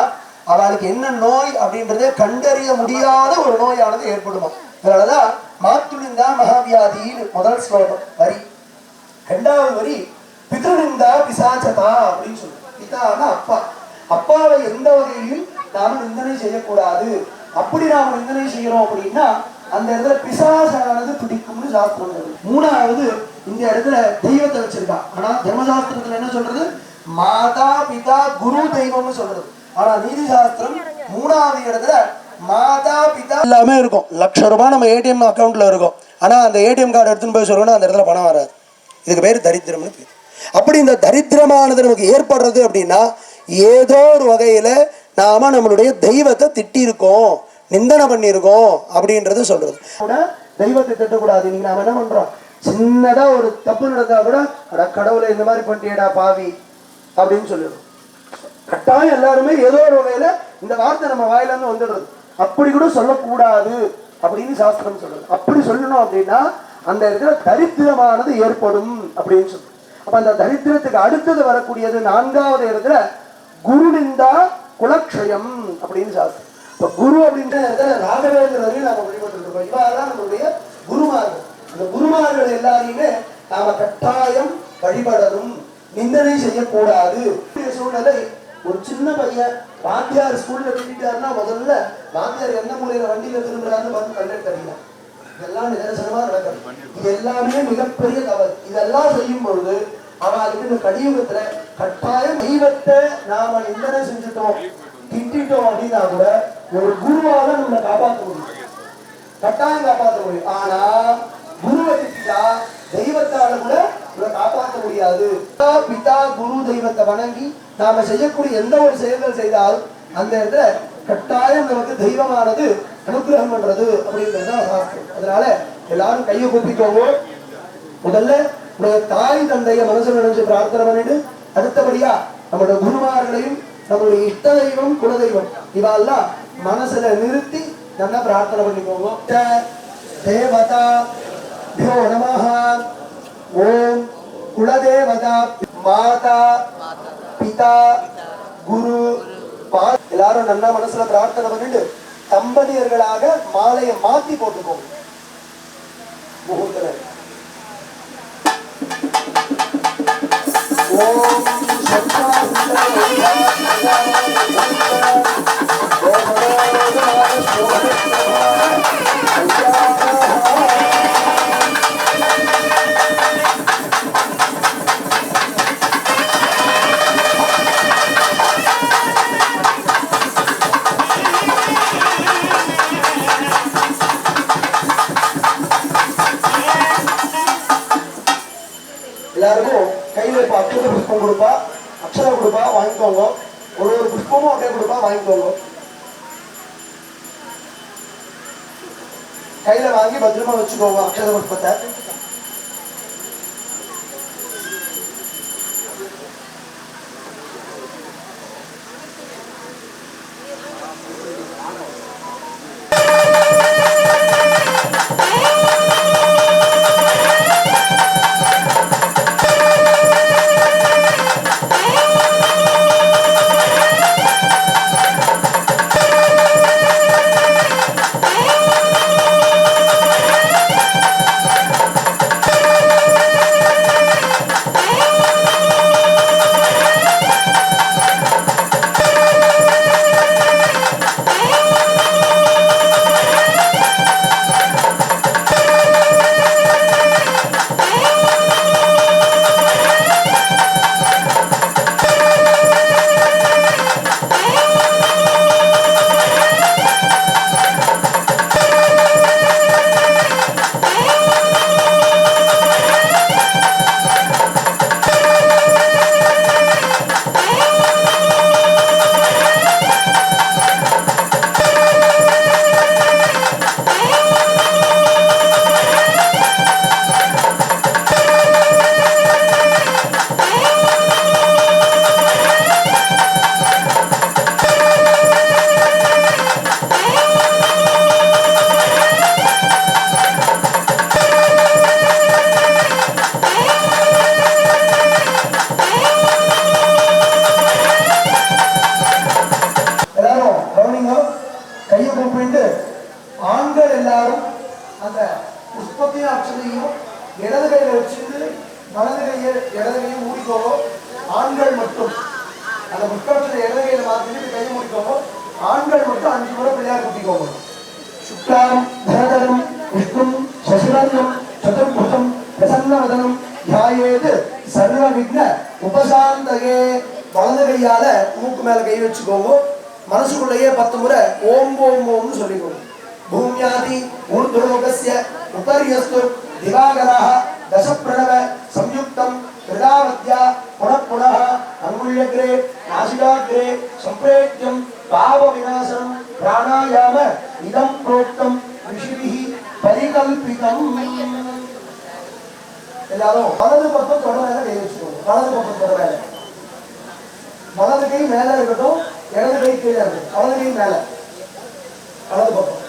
அவளுக்கு என்ன நோய் அப்படின்றதே கண்டறிய முடியாத ஒரு நோயானது ஏற்படுமா. அதனாலதான் மாத்துலிந்தா மகாவியாதின்னு முதல் ஸ்லோகம் வரி. ரெண்டாவது வரி பித்ருநிந்தா பிசாச்சதா அப்படின்னு சொல்லுவோம். பிதான்னா அப்பா. அப்பாவை எந்த வகையிலும் நாம நிந்தனை செய்யக்கூடாது. அப்படி நாம நிந்தனை செய்யறோம் அப்படின்னா அந்த இடத்துல பிசாசானது பிடிக்கும்னு சாஸ்திரம் சொல்லுது. மூணாவது இந்த இடத்துல தெய்வத்தை வச்சிருக்கான். ஆனா தர்மசாஸ்திரத்துல என்ன சொல்றது, மாதா பிதா குரு தெய்வம்னு சொல்றது. ஆனா நீதி சாஸ்திரம் மூணாவது இடத்துல மாதா பிதா எல்லாமே இருக்கும். ₹1,00,000 நம்ம ஏடிஎம் அக்கௌண்ட்ல இருக்கும். ஆனா அந்த ஏடிஎம் கார்டு எடுத்துன்னு போய் சொல்லணும், அந்த இடத்துல பணம் வராது. இதுக்கு பேர் தரித்திரம்னு பேர். அப்படி இந்த தரித்திரமானது நமக்கு ஏற்படுறது அப்படின்னா ஏதோ ஒரு வகையில நாம நம்மளுடைய தெய்வத்தை திட்டி இருக்கோம், நிந்தனை பண்ணியிருக்கோம் அப்படின்றது சொல்றது. கூட தெய்வத்தை திட்டக்கூடாது. நீங்க நாம என்ன பண்றோம், சின்னதா ஒரு தப்பு நடந்தா கூட கடவுளை இந்த மாதிரி பண்ணியடா பாவி அப்படின்னு சொல்லிடுறோம். கட்டாயம் எல்லாருமே ஏதோ ஒரு வகையில இந்த வார்த்தை நம்ம வாயில இருந்து வந்துடுறது. அப்படி கூட சொல்லக்கூடாது அப்படின்னு சாஸ்திரம் சொல்றது. அப்படி சொல்லணும் அப்படின்னா அந்த இடத்துல தரித்திரமானது ஏற்படும் அப்படின்னு சொல்றோம். அப்ப அந்த தரித்திரத்துக்கு அடுத்தது வரக்கூடியது நான்காவது இடத்துல குரு நிந்தா குலக்ஷயம் அப்படின்னு சாஸ்திரம். இப்ப குரு அப்படின்ற இடத்துல ராகவேந்திரரையும் நாம வழிபட்டு இருக்கோம். இவாதான் நம்மளுடைய குருமார்கள். அந்த குருமார்கள் எல்லாரையுமே நாம கட்டாயம் வழிபடணும், நிந்தனை செய்யக்கூடாது. சூழ்நிலை ஒரு சின்ன பையன் வாத்தியார் ஸ்கூல்ல திட்டாருன்னா முதல்ல வாத்தியார் எந்த மூலையில வண்டியில திரும்புறாருன்னு பார்த்து கண்டக்ட் அடிக்கலாம். இதெல்லாம் நிதர்சனமா நடக்கும். இது எல்லாமே மிகப்பெரிய தவறு. இதெல்லாம் செய்யும் பொழுது அவளுக்கு இந்த கலியுகத்துல கட்டாயம் தெய்வத்தை நாம நிந்தனை செஞ்சுட்டோம், திட்டோம் அப்படின்னா கூட ஒரு குருவால நம்மளை காப்பாற்ற முடியும், கட்டாயம் காப்பாற்ற முடியும். ஆனா குருவை திட்டா தெய்வத்தால கூட இவரை காப்பாற்ற முடியாது. பிதா குரு தெய்வத்தை வணங்கி நாம செய்யக்கூடிய எந்த ஒரு செயல்கள் செய்தாலும் அந்த இடத்துல கட்டாயம் நமக்கு தெய்வமானது அனுகிரகம் பண்றது அப்படின்றது சாஸ்திரம். அதனால எல்லாரும் கையை கூப்பிக்கோங்க. முதல்ல உடைய தாய் தந்தைய மனசுல நினைச்சு பிரார்த்தனை பண்ணிட்டு அடுத்தபடியா நம்மளுடைய குருமார்களையும் நம்மளுடைய இஷ்ட தெய்வம் குலதெய்வம் இவெல்லாம் மனசுல நிறுத்தி நல்லா பிரார்த்தனை பண்ணிக்கோங்க. தேவதா யோ நமஹ ஓம் குலதேவதா மாதா பிதா குரு. எல்லாரும் நல்லா மனசுல பிரார்த்தனை பண்ணிட்டு தம்பதியர்களாக மாலையை மாத்தி போட்டுக்கோங்க. முகூர்த்த ஓம் எல்லாருக்கும் கையில இப்ப அக்ஷர புஷ்பம் கொடுப்பா, அக்ஷரம் கொடுப்பா, வாங்கிக்கோங்க. ஒரு புஷ்பமும் அப்படியே கொடுப்பா, வாங்கிக்கோங்க. கையில வாங்கி பத்திரமா வச்சுக்கோங்க அக்ஷத புஷ்பத்தை. கையை கூப்பிட்டு ஆண்கள் எல்லாரும் அந்த புஷ்பத்தையும் அக்ஷதையும் இடது கையில வச்சுட்டு வலது கையை மூடிக்கோங்க. ஆண்கள் மட்டும் அந்த புஷ்பத்தை இடது கையில மாத்திட்டு கையை மூடிக்கோங்க. ஆண்கள் மட்டும் 5 முறை பிள்ளையார் குட்டிக்கோங்க. சுக்லாம் தரதரம் விஷ்ணும் சசிவர்ணம் சதுர்புஜம் பிரசன்னவதனம் தியாயேது சர்வ விக்ன உபசாந்தகே. வலது கையால மூக்கு மேல கை வச்சுக்கோங்க. மனசுக்குள்ளேயே 10 முறை ஓம் ஓம் ஓம்னு சொல்லிக்கோங்க. பூமியாதி ஊர்துலோகஸ்ய உபரியஸ்து திவாகரஹ தச பிரணவ சம்யுக்தம் கிருதாவத்யா புனః புனः அங்குல்யக்ரே நாசிகாக்ரே சம்பிரேத்யம் பாவ விநாசனம் பிராணாயாம இதம் ப்ரோக்தம் ரிஷிபிஹி பரிகல்பிதம். எல்லாரும் வலது பக்கம் தொட மேல கை வச்சுக்கோங்க. வலது பக்கம் தொட மேல, வலது கை மேல இருக்கட்டும், இடது கை கீழே இருக்கட்டும். வலது கை மேல, வலது பக்கம்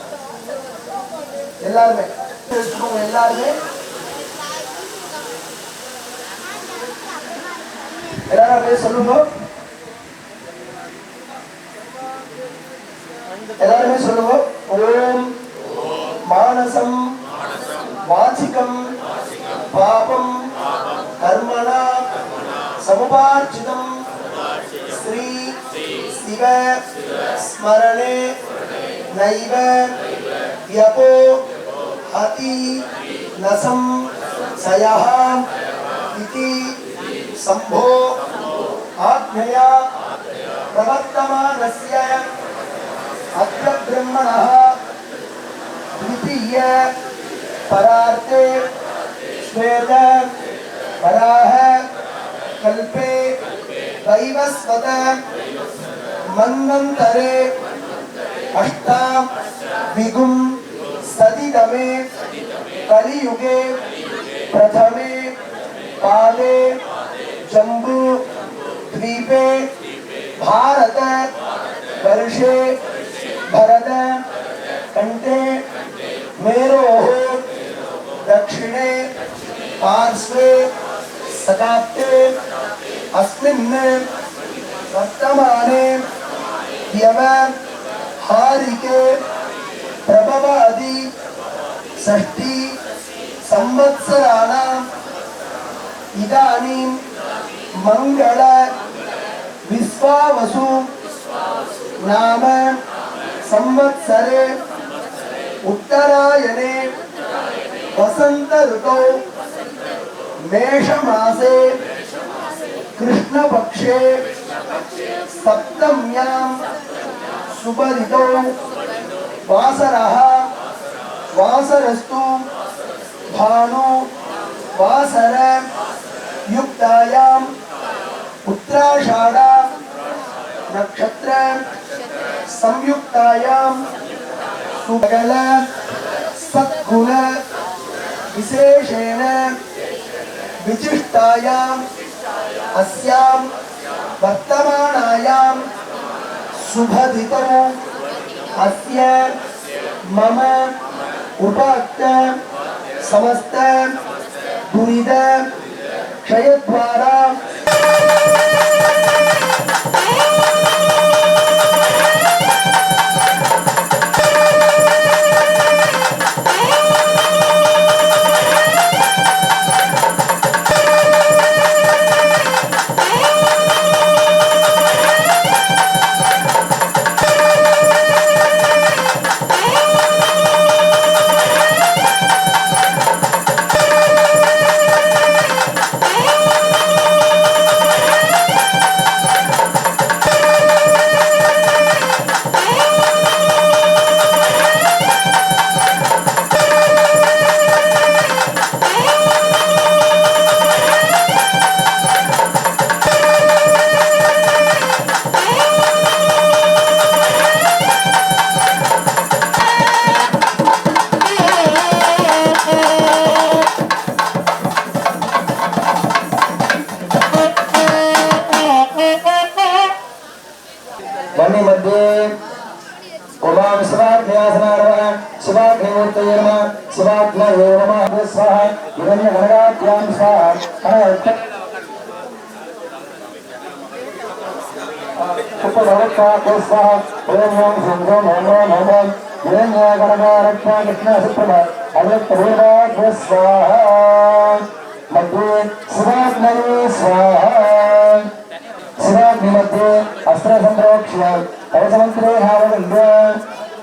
எல்லாருமே எல்லாருமே எல்லாரும் சொல்லுங்க. எல்லாருமே சொல்லுங்க. ஓம் மானசம் வாசிகம் பாபம் கர்மணா சமுபார்ஜிதம் ஸ்ரீ சிவ ஸ்மரணே நைவ யபோ ஹதி நசம் சயஹ இதி சம்போ ஆக்ஞயா பிரவர்த்தமானஸ்ய அத்ய பிரம்மணः द्वितीय परार्थे श्वेत वराह कल्पे वैवस्वत मन्वन्तरे अष्टां विगुं सदिदमे कलियुगे प्रथमे पादे जम्बू द्वीपे भारत वर्षे भरत कंठे मेरोः दक्षिणे पार्श्वे सकाप्ते अस्मिन् वर्तमाने व्यवहारिके प्रभवादि षष्ठी संवत्सराणां इदानीं मंगल विश्वावसु नाम संवत्सरे उत्तरायणे वसंत ऋतौ मेष मासे कृष्ण पक्षे सप्तम्यां सुबरितौ वासरः वासरस्तु भानु वासर युक्तायां उत्तराषाढ़ा नक्षत्र संयुक्तायां सुगल सद्गुण विशेषेण विशिष्टायां अस्यां वर्तमानायां शुभदितौ अस्य मम उपात्त समस्त दुरिद क्षयद्वारा वन्नी मध्ये ओम शिवाग्न्यासनार्वः शिवाग्निमूर्तये नमः शिवाग्नये नमः स्वाहा हिरण्यगणगाभ्यां स्वाहा उपभवत्वा स्वाहा ओम ओम शंभो नमो नमो हिरण्यगणगारक्षा कृष्णसुप्रभा अव्यक्तभूताभ्य स्वाहा मध्ये शिवाग्नये स्वाहा शिवाग्नि मध्ये अस्त्र संप्रोक्ष्य कवचमंत्रे भावगंध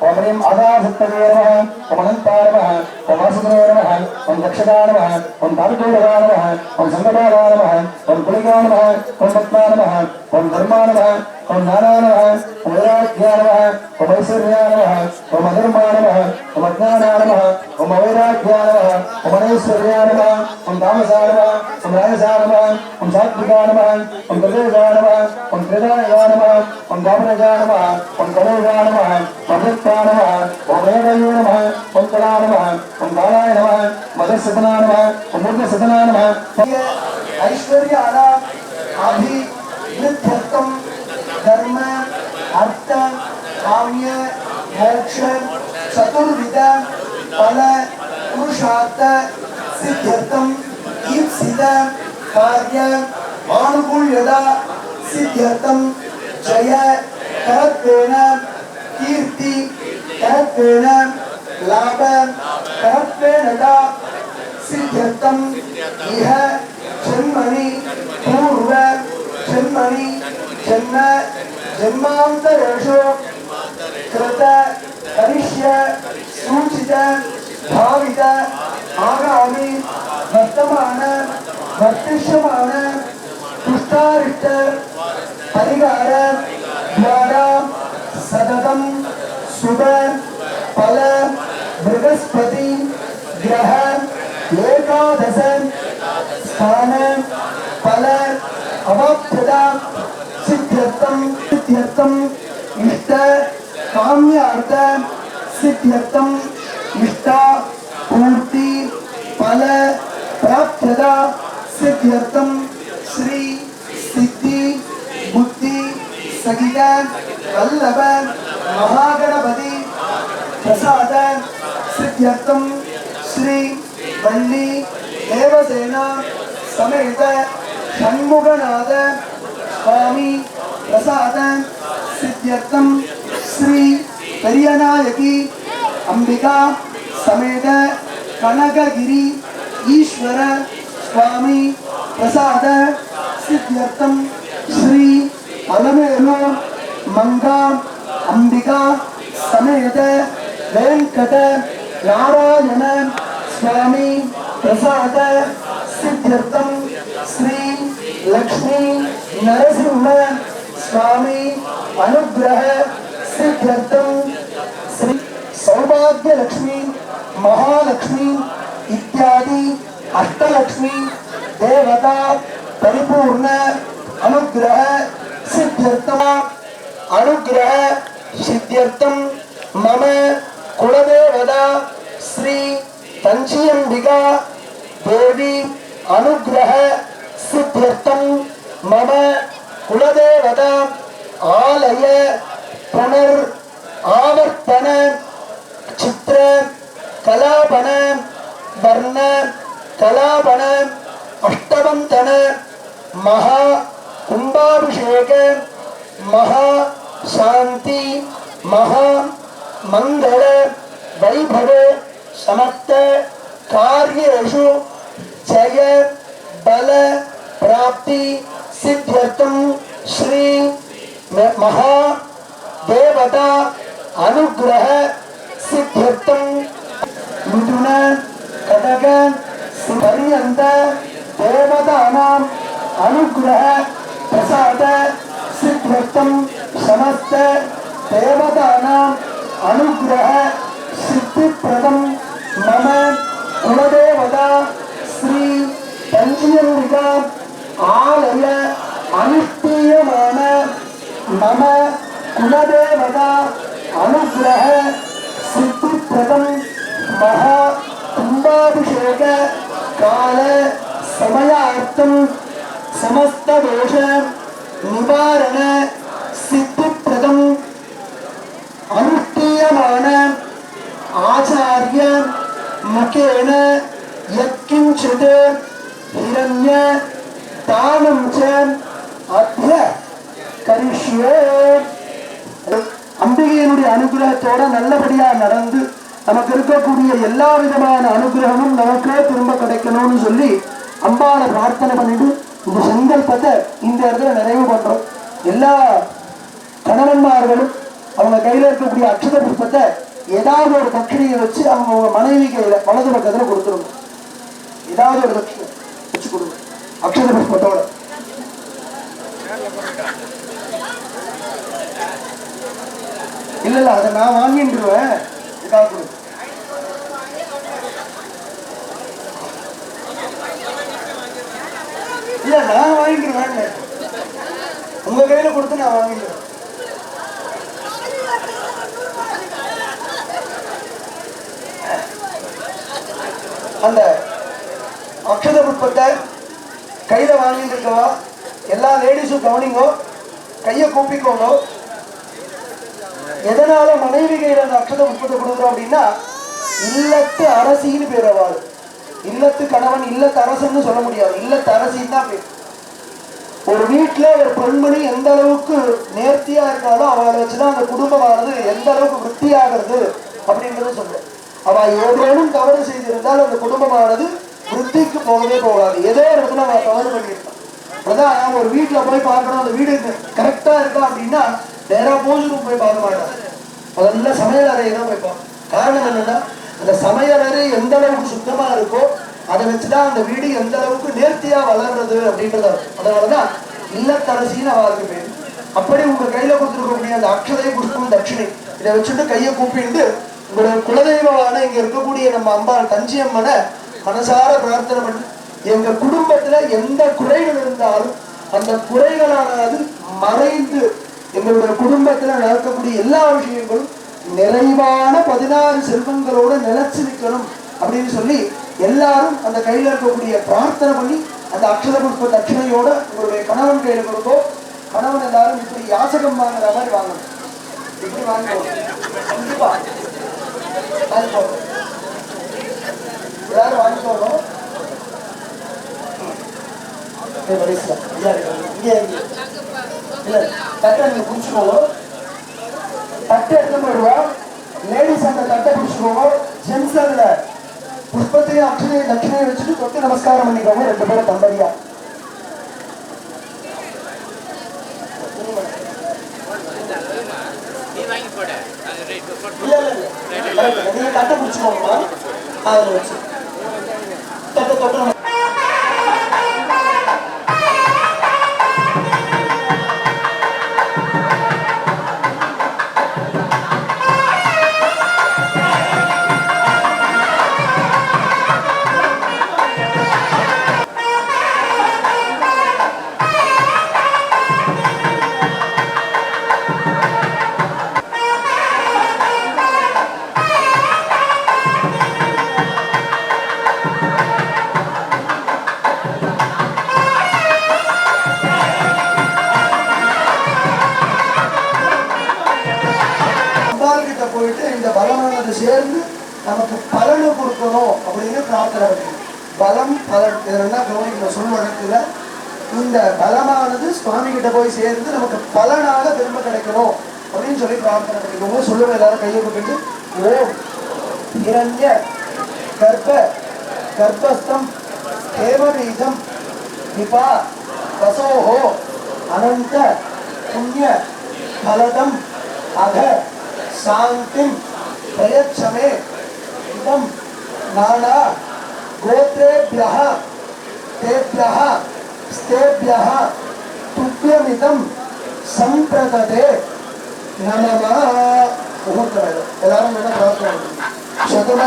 ओम ह्रीं आदासक्तये नमः ओम अनन्ताय नमः ओम वासुदेवाय नमः ओम दक्षिणाय नमः ओम धातुदेवाय नमः ओम संगताय नमः ओम कुलिकाय नमः ओम पद्माय नमः ओम धर्माय नमः ओम ज्ञानाय नमः ओम वैराग्याय नमः ओम ऐश्वर्याय नमः ओम अधर्माय नमः ओम अज्ञानाय नमः ओम अवैराग्याय नमः ओम अनैश्वर्याय नमः ओम तामसाय नमः ओम राजसाय नमः ओम सात्विकाय नमः ओम गजेशाय नमः ओम त्रिदायाय नमः ओम गामराजाय नमः ओम कलेजाय नमः ओम भक्ताय नमः ओम वेदाय नमः ओम कलाय नमः ओम कालाय नमः मदसदनाय नमः ओम मूर्धसदनाय नमः ऐश्वर्याय अभिवृद्ध्यर्थं धर्म अर्थ काम्य मोक्ष चतुर्विध फल पुरुषार्थ सिद्ध्यर्थं ईप्सित कार्य आनुकूल्यता सिद्ध्यर्थं जय करत्वेन कीर्ति करत्वेन लाभ करत्वेन सिद्ध्यर्थं इह जन्मनि पूर्व जन्मनि जन्म जन्मान्तरेषु कृत करिष्य सूचित भावित आगामि वर्तमान वर्तिष्यमान तुष्टारिष्ट परिवार द्वारा सततं शुभ फल बृहस्पति ग्रह एकादश स्थान फल अवाप्यता सिद्ध्यर्थं इष्ट काम्यार्थ सिद्ध्यर्थं इष्टा पूर्ति फल प्राप्यता सिद्ध्यर्थं श्री सिद्धि बुद्धि सहित वल्लभ महागणपति प्रसाद सिद्ध्यर्थं श्री वल्ली देवसेना समेत षण्मुखनाथ स्वामी प्रसाद सिद्ध्यर्थं श्री पेरियनायकी अंबिका समेत कनकगिरी ईश्वर स्वामी प्रसाद सिद्ध्यर्थं श्री अलमेलु मंगा अंबिका समेत वेंकट नारायण स्वामी प्रसाद सिद्ध्यर्थं श्री लक्ष्मी नरसिंह स्वामी अनुग्रह सिद्ध्यर्थं श्री सौभाग्य लक्ष्मी महालक्ष्मी इत्यादि अष्टलक्ष्मी देवता परिपूर्ण अनुग्रह सिद्ध्यर्थं अनुग्रह सिद्ध्यर्थम मम कुलदेवता श्री तंचियंबिका देवी अनुग्रह सिद्ध्यर्थम मम कुलदेवता आलय पुनर् आवर्तन चित्र कलापन वर्ण कलापन अष्टवंतन महा कुंभाभिषेक महा शांति महा मंगल वैभव समस्त कार्येषु जय बल प्राप्ति सिद्ध्यर्थम श्री महा देवता अनुग्रह सिद्ध्यर्थम मिथुन कटक पर्यंत देवतानां अनुग्रह प्रसाद सिद्ध्यर्थम समस्त देवतानां अनुग्रह सिद्धिप्रदम मम कुलदेवता श्री तंचियंबिका आलय अनुष्ठीयमान मम कुलदेवता अनुग्रह सिद्धिप्रदम महा कुंभाभिषेक काल समयार्थम समस्त दोष निवारण सिद्धिप्रदम अनुष्ठीयमान आचार्य मुखेन यत्किंचित् हिरण्य दानं च अद्य करिष्ये அம்பிகையினுடைய அனுகிரகத்தோட நல்லபடியா நடந்து நமக்கு இருக்கக்கூடிய எல்லா விதமான அனுகிரகமும் நமக்கே திரும்ப கிடைக்கணும்னு சொல்லி அம்பாளை பிரார்த்தனை பண்ணிட்டு இந்த சங்கல்பத்தை இந்த இடத்துல நிறைவு பண்றோம். எல்லா கணவன்மார்களும் அவங்க கையில இருக்கக்கூடிய அக்ஷத புஷ்பத்தை ஏதாவது ஒரு தட்சிணையை வச்சு அவங்க மனைவி கையில வலது பக்கத்துல கொடுத்துருங்க. ஏதாவது ஒரு தட்சிணை வச்சு கொடுங்க அக்ஷத புஷ்பத்தோட. இல்ல இல்ல அதை நான் வாங்கிட்டுருவேன். இல்ல நான் வாங்கிடுவேன். உங்க கையில கொடுத்து நான் வாங்கிடுவேன். அந்த அக்ஷத புஷ்பத்தை கையில வாங்கிட்டு இருக்கவா எல்லா லேடிஸும் கவனிங்கோ, கையை கூப்பிக்கோங்க. எதனால மனைவி கையில அந்த அக்ஷத புஷ்பத்தை கொடுக்குறோம் அப்படின்னா, இல்லத்து அரசின்னு பேர். அவள் இல்லத்து கணவன் இல்லத்து அரசன்னு சொல்ல முடியாது, இல்லத்து அரசின்னு தான் பேர். ஒரு வீட்டுல ஒரு பெண்மணி எந்த அளவுக்கு நேர்த்தியா இருந்தாலும் அவளை வச்சுதான் அந்த குடும்பமானது எந்த அளவுக்கு விருத்தியாகிறது அப்படின்றது சொல்றேன். அவ ஏதேனும் தவறு செய்திருந்தால் அந்த குடும்பமானது விருத்திக்கு போகவே போகாது. ஏதோ ஒரு இடத்துல அவ தவறு பண்ணியிருக்கான். அதான் ஒரு வீட்டுல போய் பார்க்கணும், அந்த வீடு கரெக்டா இருக்கா அப்படின்னா நேரா பூஜை ரூம் போய் பார்க்க மாட்டான், முதல்ல சமையல் அறையை தான் போய் பார்ப்போம். காரணம் என்னன்னா, அந்த சமையல் அறை எந்த அளவுக்கு சுத்தமா இருக்கோ அதை வச்சுதான் அந்த வீடு எந்த அளவுக்கு நேர்த்தியா வளர்றது அப்படின்றத. அதனாலதான் இல்லத்தரசின்னு அவருக்கு பேரு. அப்படி உங்க கையில கொடுத்துருக்கக்கூடிய அந்த அக்ஷதை புஷ்பம் தட்சிணை இதை வச்சுட்டு கையை கூப்பிட்டு உங்களுடைய குலதெய்வமான இங்க இருக்கக்கூடிய நம்ம அம்பாள் தஞ்சியம்மனை மனசார பிரார்த்தனை பண்ணி, எங்க குடும்பத்துல எந்த குறைகள் இருந்தாலும் அந்த குறைகளானது மறைந்து எங்களுடைய குடும்பத்துல நடக்கக்கூடிய எல்லா விஷயங்களும் நிறைவான 16 செல்வங்களோட நிலைச்சு நிற்கணும் அப்படின்னு சொல்லி எல்லாரும் அந்த கையில இருக்கக்கூடிய பிரார்த்தனை பண்ணி அந்த அக்ஷத புஷ்ப தட்சிணையோட உங்களுடைய கணவன் கையில கொடுக்கும். கணவன் எல்லாரும் இப்படி யாசகம் வாங்குற மாதிரி வாங்கணும். இப்படி வாங்கிக்கோங்க, கண்டிப்பா வாங்கிக்கோங்க, எல்லாரும் வாங்கிக்கோங்க. தட்டை நீங்க புடிச்சுக்கோங்க, தட்டை எடுத்து போயிடுவா. லேடிஸ் அந்த தட்டை புடிச்சுக்கோங்க, ஜென்ஸ் அதுல புஷ்பத்தையும் அக்ஷதையும் தட்சிணையை வச்சுட்டு தொட்டு நமஸ்காரம் பண்ணிக்கோங்க. 2 பேரும் தம்பதியா. நீங்க தட்டை புடிச்சுக்கோங்க, அதுல வச்சு தட்டை தொட்டு சேர்ந்து நமக்கு பலனை கொடுக்கணும் அப்படின்னு பிரார்த்தனை பண்ணி பலம் பலன் இதெல்லாம் கவனிக்கணும். சொல் வழக்குல இந்த பலமானது சுவாமி கிட்ட போய் சேர்ந்து நமக்கு பலனாக திரும்ப கிடைக்கணும் அப்படின்னு சொல்லி பிரார்த்தனை பண்ணிக்கோங்க. சொல்லுங்க எல்லாரும் கையை கூப்பிட்டு ஓம் இரண்ய கர்ப்ப கர்ப்பஸ்தம் ஹேமபீஜம் நிபா வசோஹோ அனந்த புண்ணிய பலதம் அக சாந்திம் பிரயச்சமே இதம் நானா கோத்ரேभ्यः तेभ्यः स्तेभ्यः तुभ्यमिदं संप्रदते नमः. முகூர்த்தம் எல்லாரும் என்ன பிரார்த்தனை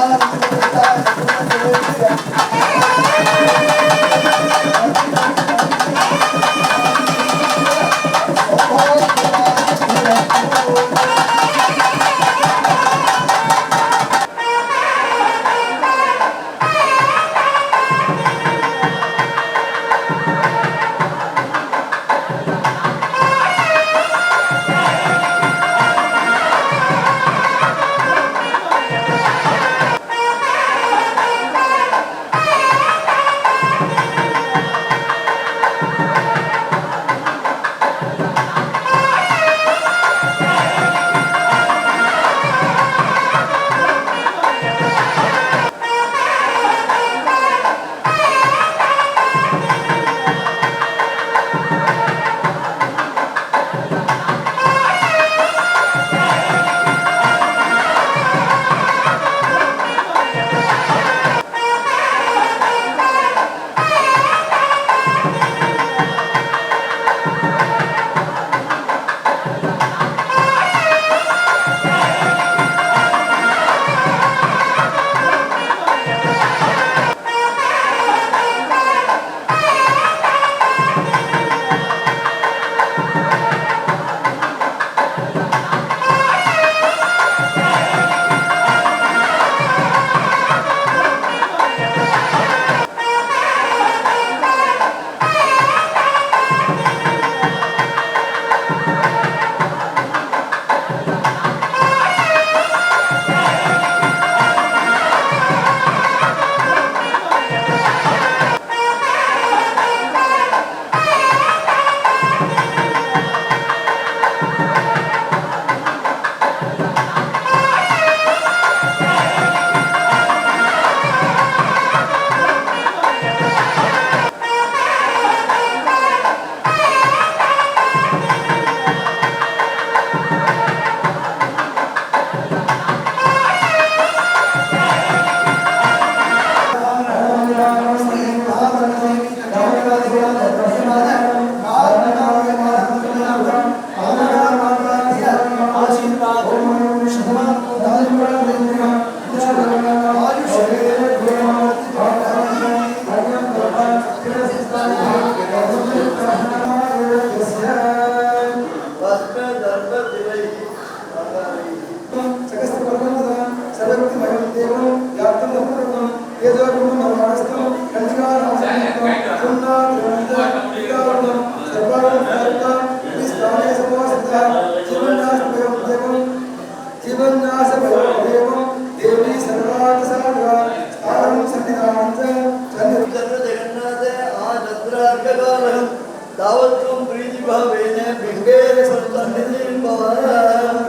दावत्वं प्रीति भावेन बिंगेर संतनिधिं भवान्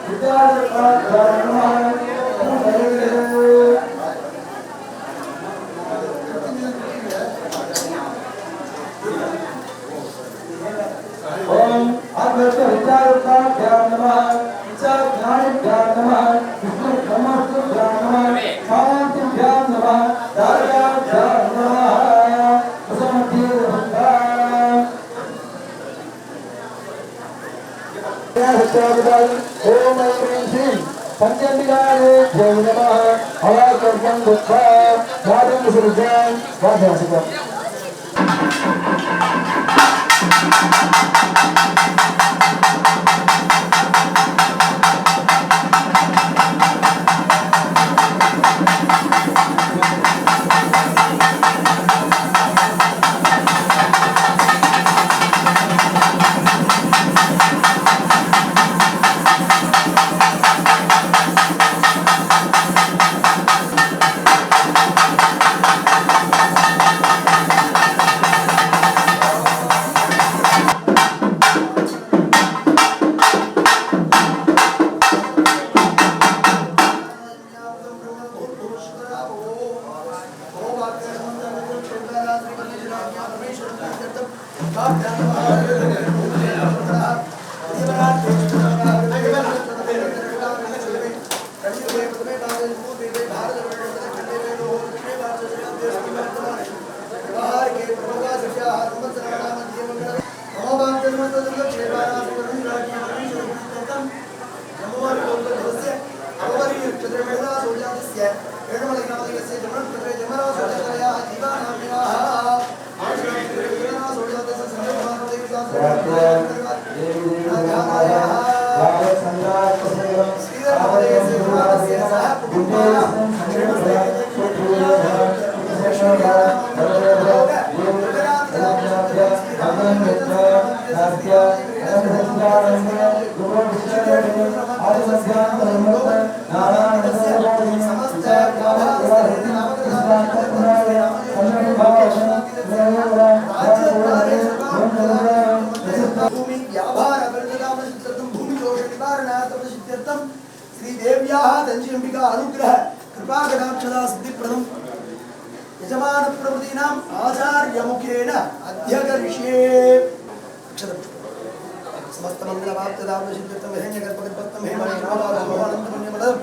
Vidyāya अवाकर्मं दुःखा वादं विसर्जन् वादयासिकम् श्री देव्याः तंजिंबिका अनुग्रह कृपा कटाक्षदा सिद्धिप्रदम् यजमान प्रवृत्तीनाम् आचार्य मुखेन अध्यगरिष्ये समस्त मंगल वाप्तदाम सिद्धिर्तम हेन्य कर्पकत्तम हेमने नामादं भवानंद पुण्यमदम्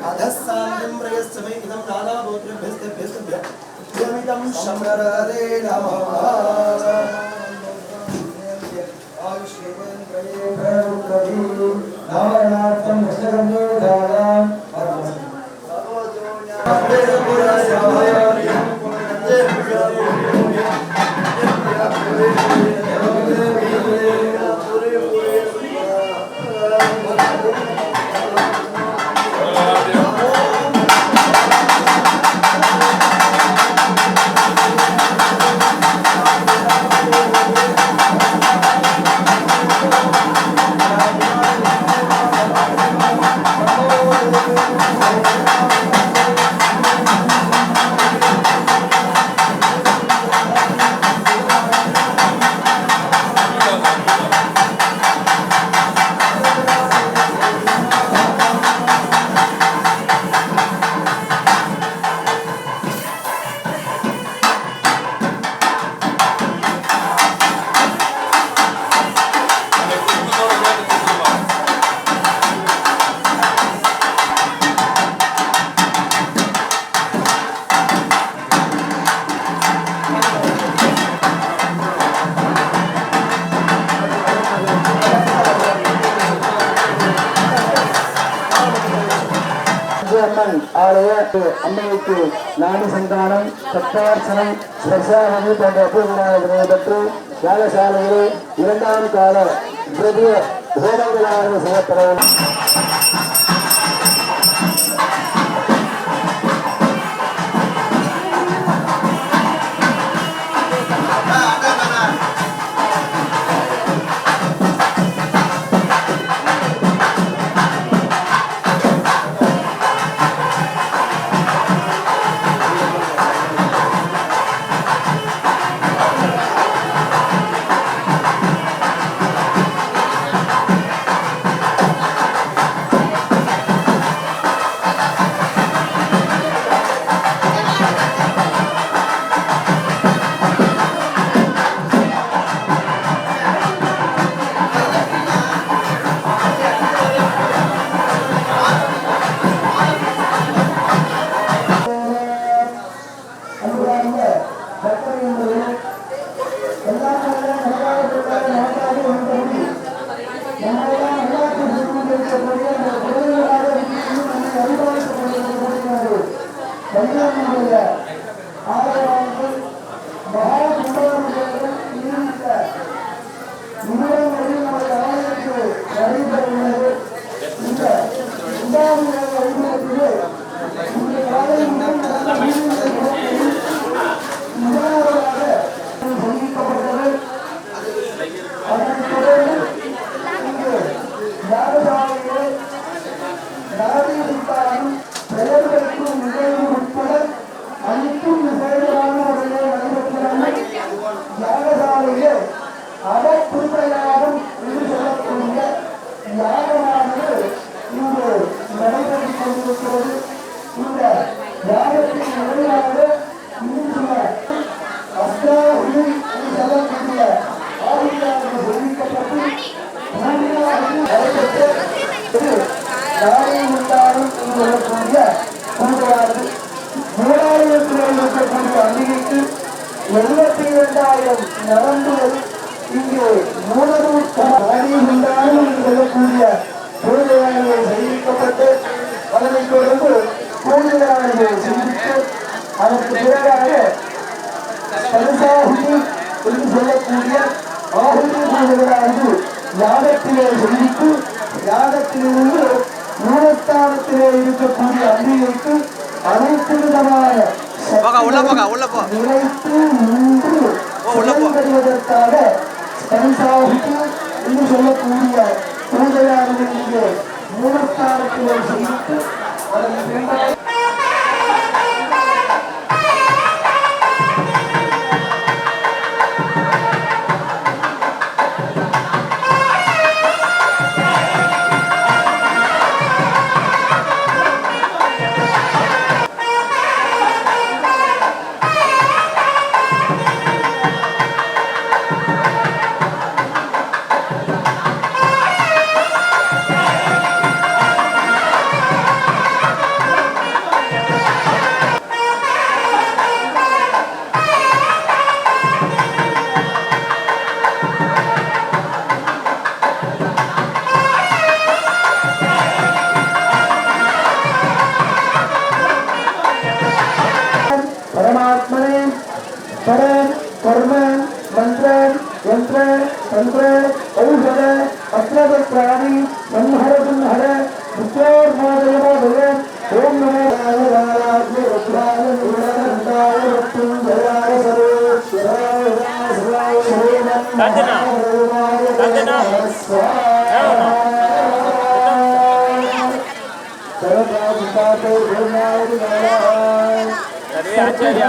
अधस्सान्तं प्रयस्मै इदं नाना गोत्रेभ्यस्तेभ्यस्तेभ्य यमिदं शम्ररदे नमः ஆலய அம்மைக்கு நாடு சந்தானம் சப்தார்ச்சனம் ஸ்பர்சாவதி போன்ற பூஜைகளை பெற்று யாகசாலையில் இரண்டாம் கால திரவிய ஹோமங்களாக செய்யப்படும். கல்யாணமுடைய ஆலயங்கள் மகாகுண்டவர்கள் நீடித்த நிறுவனங்களில் நமது ஆலயத்தில் நடைபெறுகிறது. இந்த இரண்டாவது வழிபாட்டிலே இந்த காலை முதல் முதலாவதாக சந்திக்கப்பட்டது. அதனைத் தொடர்ந்து இங்கு யாகசாலையிலே நாடீசுத்தாரும் பெயர்களுக்கும் நிகழ்வு உட்பட அனைத்தும் நிகழ்வான முறையில் நடைபெற்றுள்ளன. யாகசாலையிலே அவப்புரிமையாகும் என்று சொல்லக்கூடிய யாகமானது இங்கு நடைபெற்றுக் கொண்டிருக்கிறது. இந்த யாகத்தின் நிறைவாக இன்னும் சில அஸ்தாஹி என்று சொல்லக்கூடிய ஆயுதங்கள் தெரிவிக்கப்பட்டு நாளை உண்டாகும் என்று சொல்லக்கூடிய பூஜையானது மூலாலயத்தில் இருக்கக்கூடிய அம்பிகைக்கு 72,000 நரம்புகள் இங்கே நாளை உண்டாகும் என்று சொல்லக்கூடிய பூஜையானது தெரிவிக்கப்பட்டு அதனைத் தொடர்ந்து பூஜையானது சிந்தித்து அதற்கு பிறகாக பரிசாகுதி என்று சொல்லக்கூடிய ஆகுதி பூஜைகளானது யாகத்திலே சிந்தித்து யாகத்திலிருந்து மூலஸ்தானத்திலே இருக்கக்கூடிய அம்பிகைக்கு அனைத்து விதமான நிலைத்து நின்று செயல்படுவதற்காக பரிசாகுதி என்று சொல்லக்கூடிய பூஜையானது இங்கே மூலஸ்தானத்திலே சிந்தித்து அதன் பின்னர் परमात्मने परम कर्म मंत्र यंत्र तंत्र औषध अत्रप्राणी संहर संहर विद्योर्मोदय ओम नमो नारायणाय रुद्राय नीलकंठाय मृत्युंजयाय सर्वेश्वराय सर्वाय आचार्य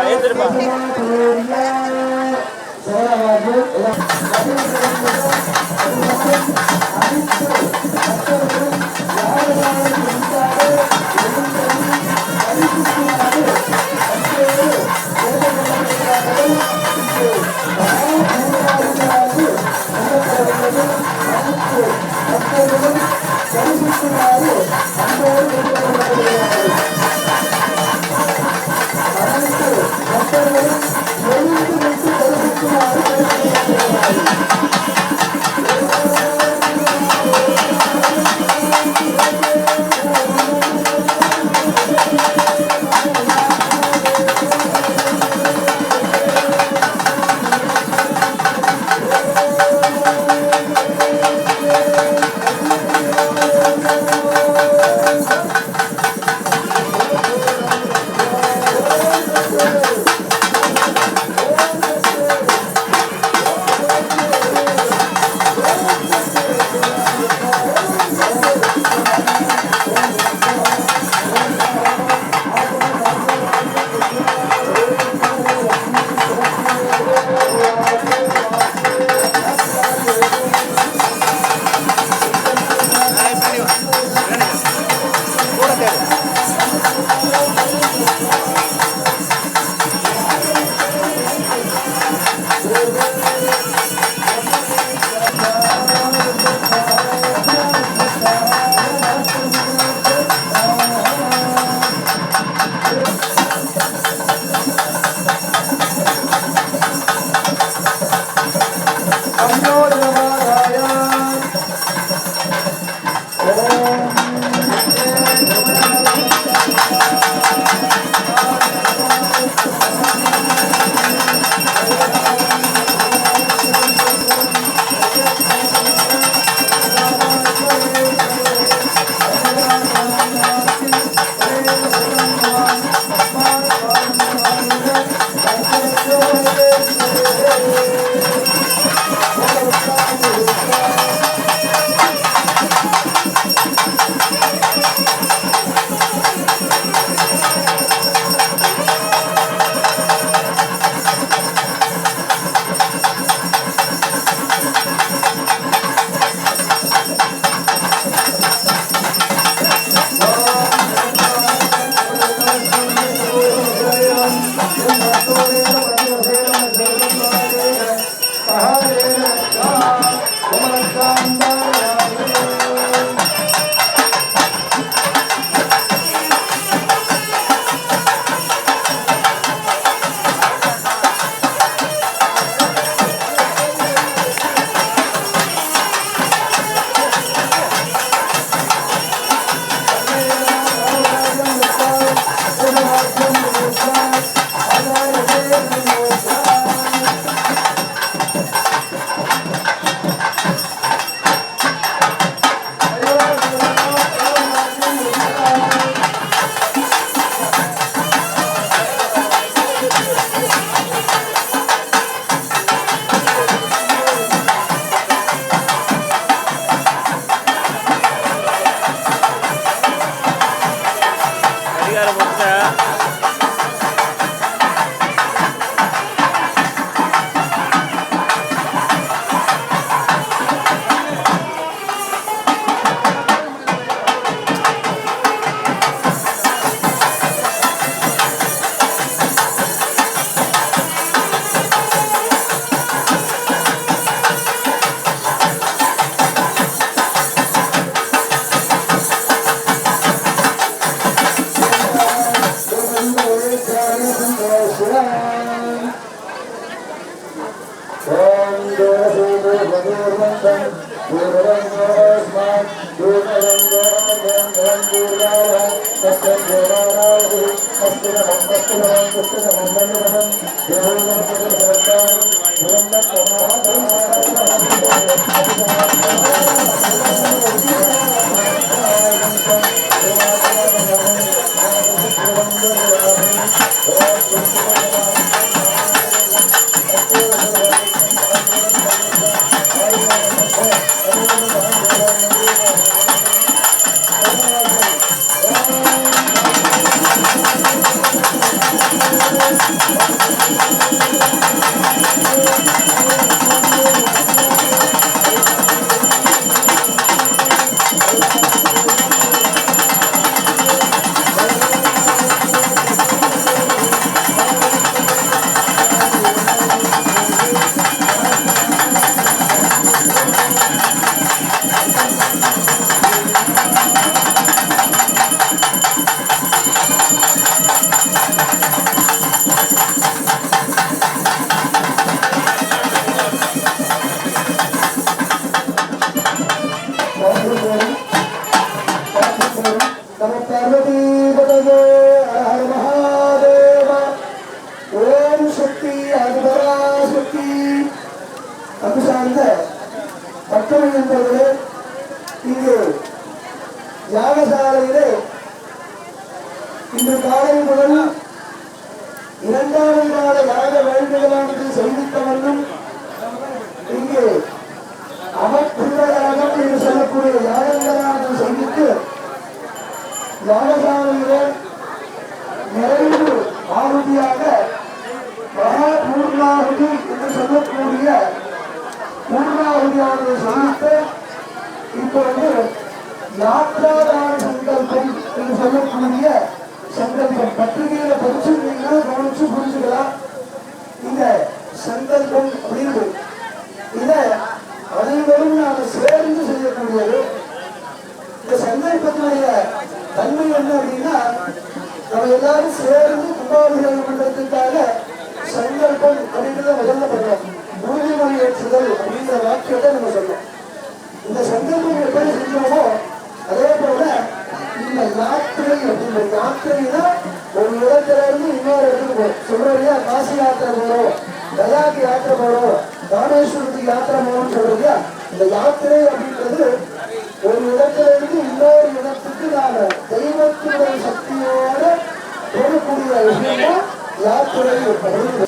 யாத்திரை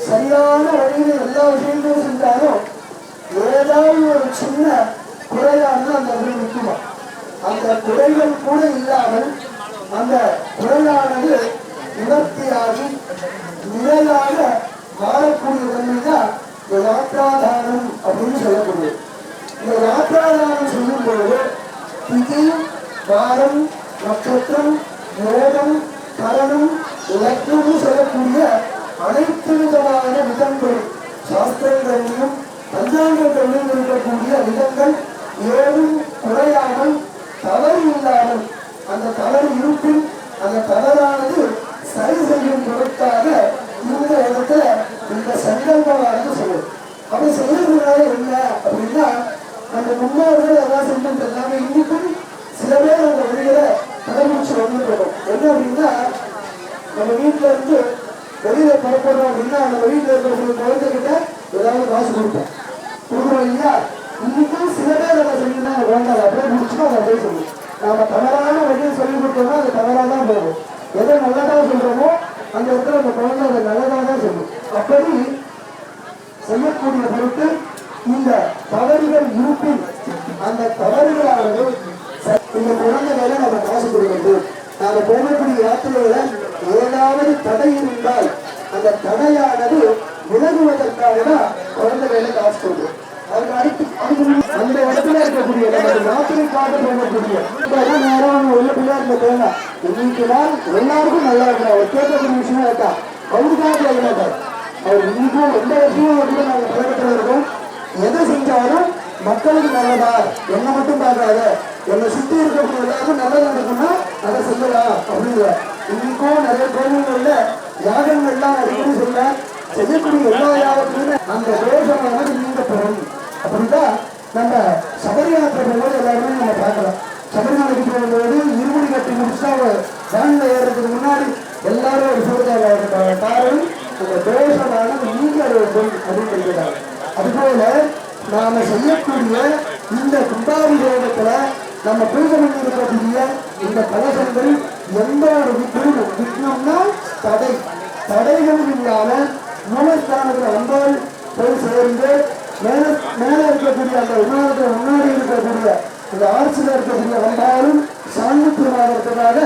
சரியான வழியில எல்லா விஷயங்களும் செஞ்சாலும் ஏதாவது ஒரு சின்ன குறையானது அந்த இடத்துல நிற்குமா. அந்த குறைகள் கூட இல்லாமல் அந்த குறையானது நிவர்த்தியாகி நிலையாக வாழக்கூடிய தன்மைதான் இந்த யாத்ராதானம் அப்படின்னு சொல்லக்கூடியது. இந்த யாத்ராதானம் சொல்லும் பொழுது திதி, வாரம், நட்சத்திரம், யோகம், கரணம், இலக்கியம் சொல்லக்கூடிய அனைத்து விதமான விதங்கள் சாஸ்திரங்களிலும் பஞ்சாங்கங்களிலும் இருக்கக்கூடிய விதங்கள் ஏதும் குறையாமல் தவறு இல்லாமல் அந்த தவறு இருப்பின் அந்த தவறானது சரி செய்யும் பொருட்டாக இந்த இடத்துல இந்த சங்கல்பமானது சொல்லும். அப்படி செய்யறதுனால என்ன அப்படின்னா நம்ம முன்னோர்கள் எல்லாம் செஞ்சுட்டு இருந்தாங்க. இன்னைக்கும் சில பேர் அந்த வழிகளை கடைபிடிச்சு வந்துட்டு இருக்கோம். என்ன அப்படின்னா நம்ம வீட்டுல இருந்து வெளியில புறப்படுறோம் அப்படின்னா நம்ம வீட்டுல இருக்கிற குழந்தைகிட்ட ஏதாவது காசு கொடுக்குறோம் இல்லையா. இன்னைக்கும் சில பேர் அதை செஞ்சுன்னா வேண்டாம் அப்படியே முடிச்சுன்னா அதை அப்படியே சொல்லுவோம். நாம தவறான வழியை சொல்லி கொடுத்தோம்னா அது தவறாக தான் போகும். எதை நல்லதாக சொல்றோமோ அந்த இடத்துல அந்த குழந்தை அதை நல்லதாக தான் சொல்லும். அப்படி செய்யக்கூடிய பொருட்டு இந்த தவறுகள் இருப்பின் அந்த தவறுகளானது இந்த குழந்தைகளை நம்ம காசு கொடுக்கிறது. நாம போகக்கூடிய யாத்திரையில ஏதாவது தடை இருந்தால் அந்த தடையானது விலகுவதற்காக தான் குழந்தைகளை காசு கொடுக்கும். அதுக்கு அடுத்து அந்த இடத்துல இருக்கக்கூடிய நமது யாத்திரைக்காக போகக்கூடிய நேரம் உள்ள பிள்ளையா இருந்த தேவை இன்னைக்கு நாள் எல்லாருக்கும் நல்லா இருக்கா. அவர் கேட்கக்கூடிய விஷயம் இருக்கா அவருக்காக எழுதாட்டார். அவர் இன்னைக்கும் எந்த விஷயம் வந்து நாங்கள் பழக்கத்தில் இருக்கோம். எதை செஞ்சாலும் மக்களுக்கு நல்லதா, என்னை மட்டும் பார்க்காத, என்னை சுற்றி இருக்கக்கூடிய எல்லாருக்கும் நல்லது நடக்கும்னா அதை சொல்லலாம் அப்படிங்கிற. இன்னைக்கும் நிறைய கோவில்கள்ல யாகங்கள்லாம் அடிக்கடி சொல்ல செய்யக்கூடிய எல்லா யாகத்திலுமே அந்த தோஷமானது நீங்க பெறும். அப்படிதான் நம்ம சபரி யாத்திரை போது எல்லாருமே நம்ம பார்க்கலாம். சபரிமலைக்கு போகும்போது இருமுடி கட்டி முடிச்சா வேன்ல ஏறதுக்கு முன்னாடி எல்லாரும் ஒரு சொல்றாங்க காரணம் அந்த தோஷமானது நீங்க அப்படின்னு சொல்றாங்க. அதுபோல நாம செய்யக்கூடிய இந்த கும்பாபிஷேகத்துல நம்ம பூஜை பண்ணி இருக்கக்கூடிய இந்த கலசங்கள் எந்த ஒரு விக்னம்னா தடைகள் இல்லாம மூலஸ்தானத்துல அம்பாள் போய் சேர்ந்து மேல இருக்கக்கூடிய அந்த விமானத்தை முன்னாடி இருக்கக்கூடிய இந்த ஆட்சியில் இருக்கக்கூடிய அம்பாளும் சாந்தியமாகிறதுக்காக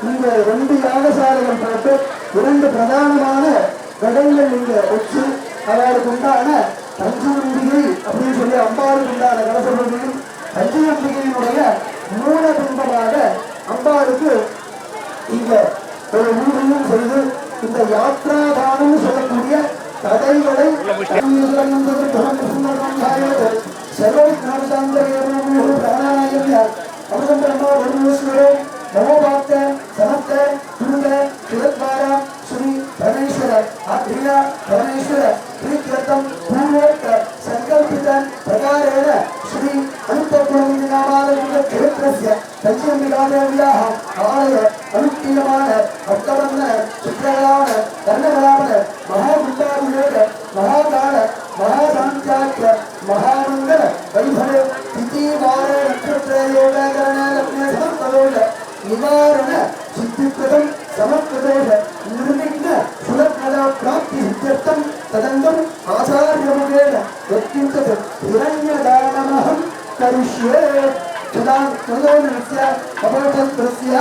இங்க 2 யாகசாலைகள் போட்டு 2 பிரதானமான கடல்கள் இங்க வச்சு அவருக்கு உண்டான பஞ்சமம்பிகை அப்படின்னு சொல்லி அம்பாளுக்கு உண்டான கலசபதியும் பஞ்சமம்பிகையினுடைய மூலபிம்பமாக அம்பாளுக்கு இங்க ஒரு ஊரையும் செய்து இந்த யாத்ராதானம் சொல்லக்கூடிய தடைகளை नमोवाक्य समस्त दुर्ग सुरद्वारा श्री परमेश्वर आत्रिया परमेश्वर प्रीत्यर्थम पूर्वोक्त संकल्पित प्रकारेण श्री अनंतपुरनामालय क्षेत्रस्य पंचमिकादेव्याः आलय अनुष्ठीयमान भक्तवंदन चित्रकलावन कर्णकलावन महाकुंभाभिषेक महाकाल महाशांत्याख्य महामंगल वैभव तिथि वार नक्षत्र योगकरण लग्न समस्तदोष निवारण सिद्धिकृतं समस्तदोष निर्विघ्न सुलभफल प्राप्ति सिद्ध्यर्थं तदंगम आचार्यमुखेन यत्किंचित् हिरण्यदानमहं करिष्ये तदोनस्य अपरतन्त्रस्य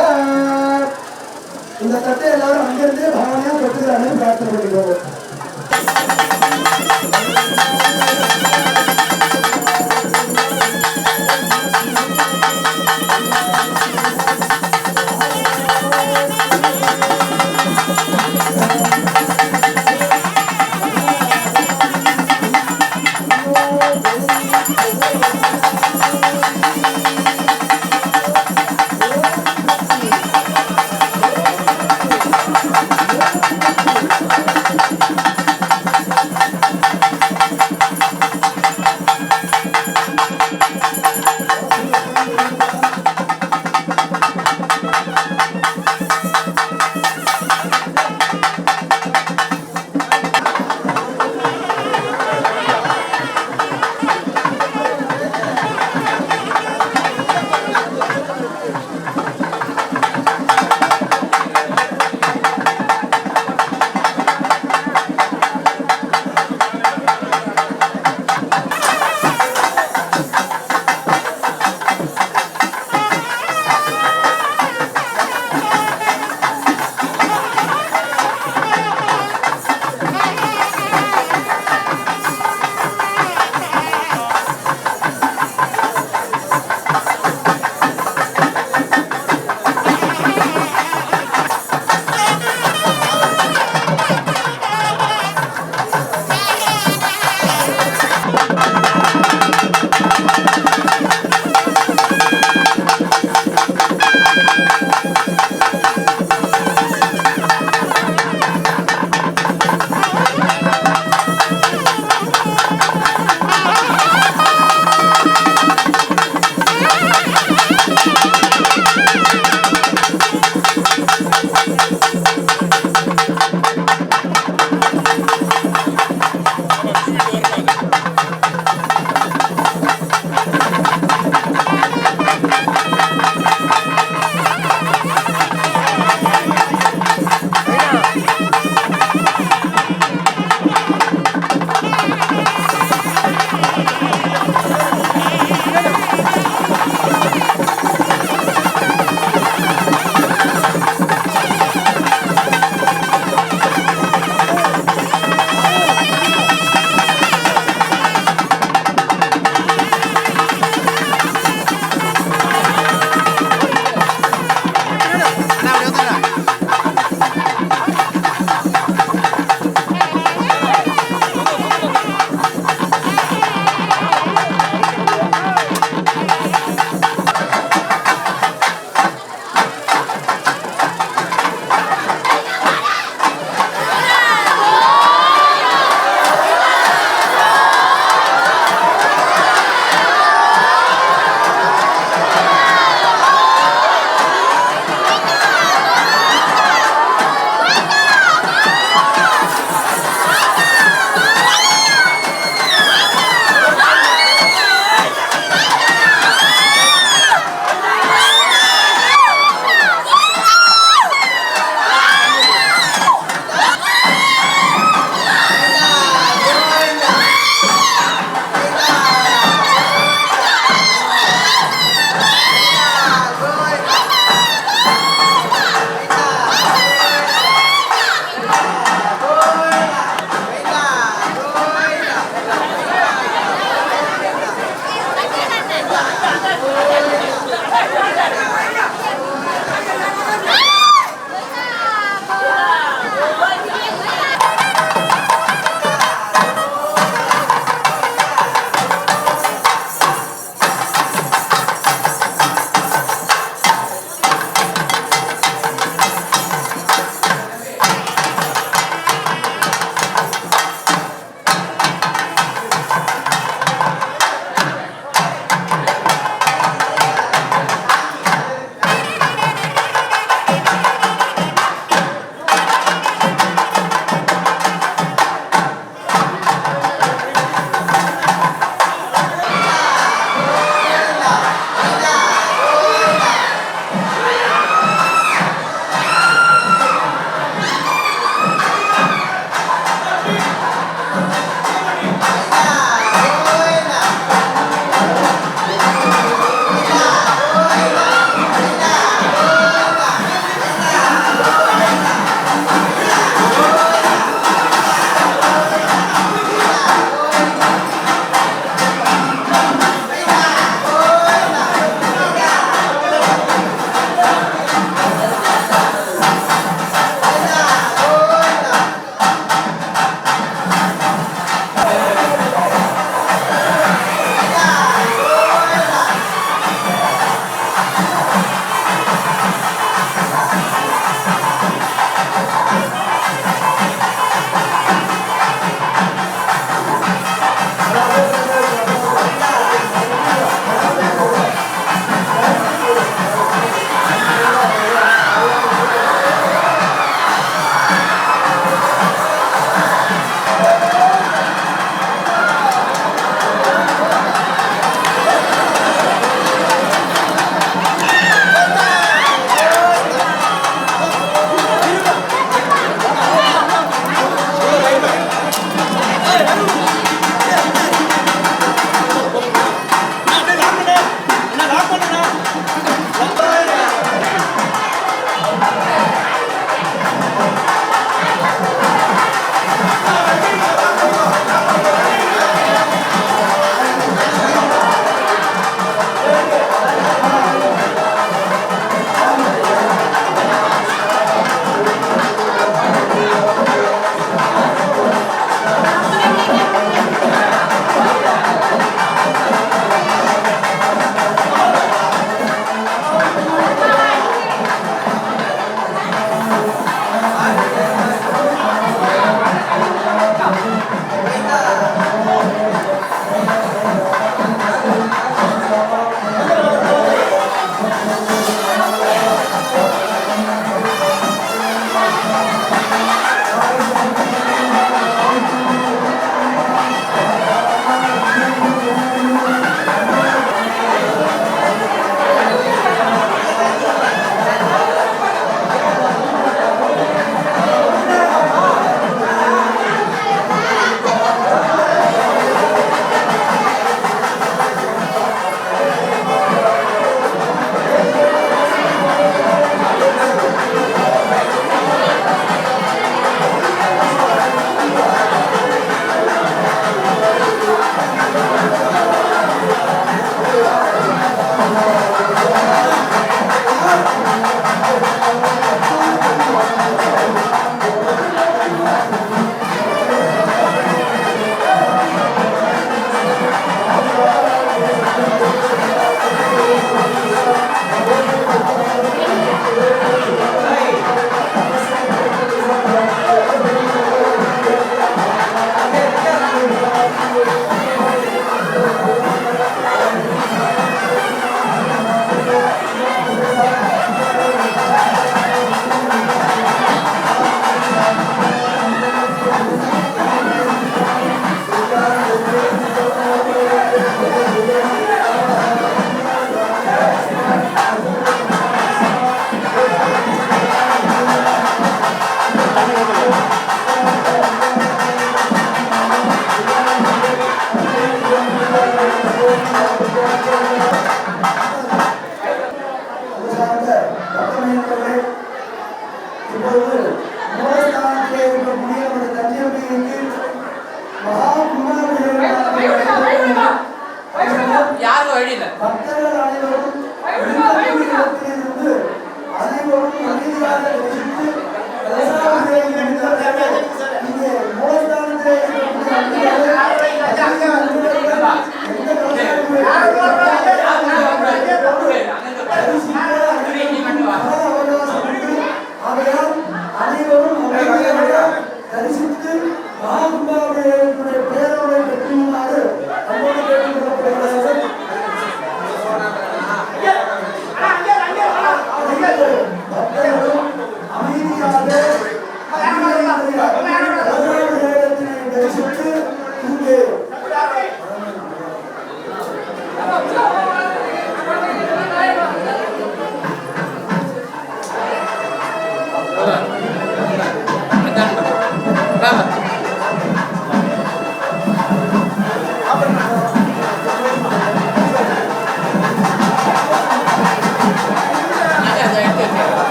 இந்த தட்டை எல்லாரும் அங்கிருந்தே பாவனையா பெற்றுக்கிறாங்க பிரார்த்தனை பண்ணிக்கோங்க.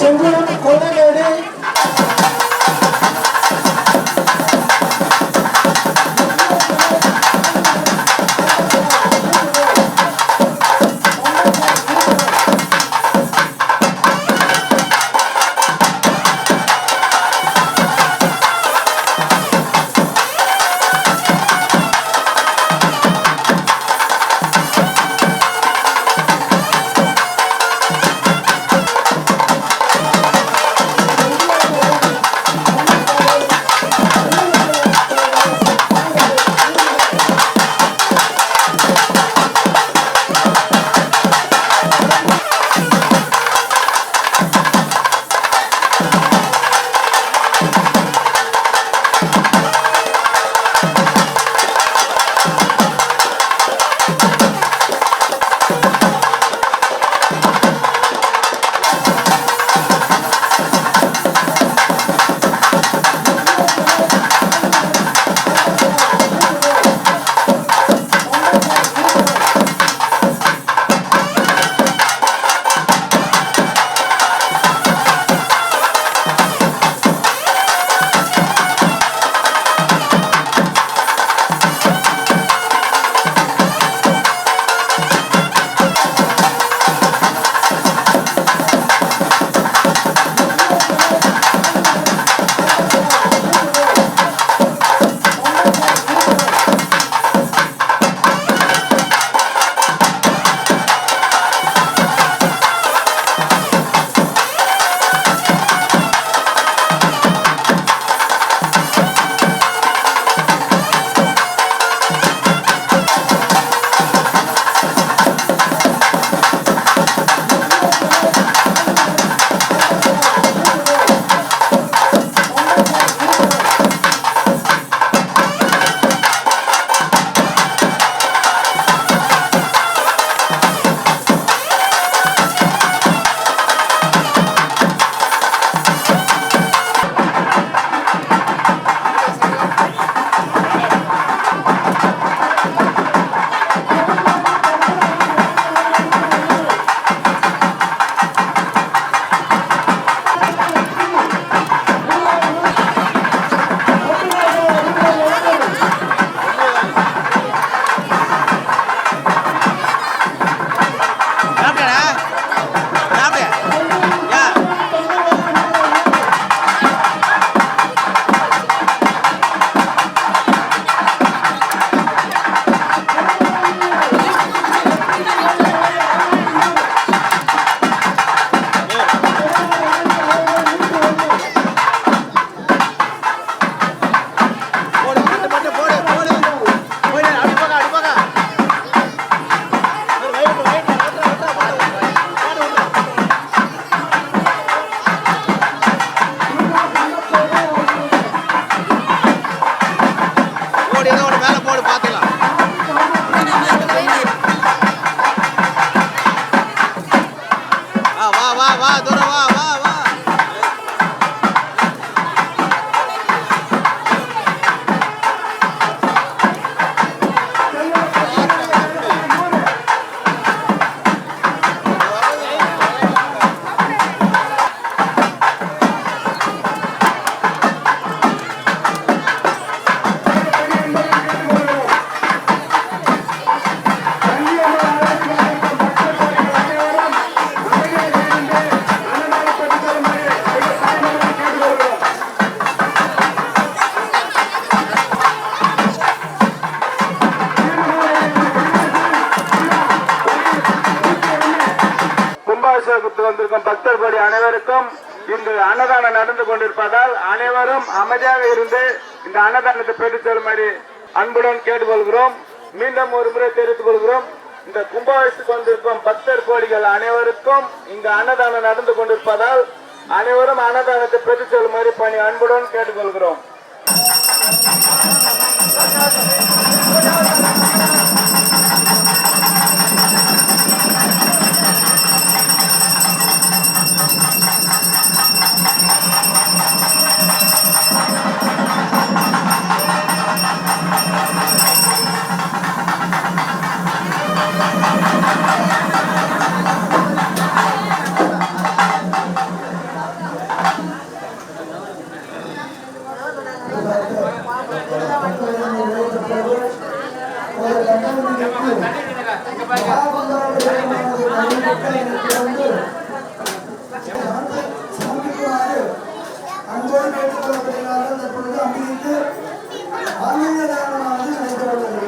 செங்கோல் கொல்லமேடு வந்திருக்கும் பக்தர் கோடி அனைவருக்கும் இங்கு அன்னதானம் நடந்து கொண்டிருப்பதால் அனைவரும் அமைதியாக இருந்து இந்த அன்னதானத்தை பெற்றுச் செல்லுமாறு அன்புடன் கேட்டுக்கொள்கிறோம். மீண்டும் ஒரு முறை தெரிவித்துக் கொள்கிறோம். இந்த கும்பாபிஷேகத்துக்கு வந்திருக்கும் பக்தர் கோடிகள் அனைவருக்கும் இங்கு அன்னதானம் நடந்து கொண்டிருப்பதால் அனைவரும் அன்னதானத்தை பெற்றுச் செல்லுமாறு பணி அன்புடன் கேட்டுக்கொள்கிறோம். அன்போடு கேட்டுக்கொள்ளப்படுகிறார்கள். தற்பொழுது அம்பிகைக்கு ஆன்மீக தானமானது நடைபெறுகிறது.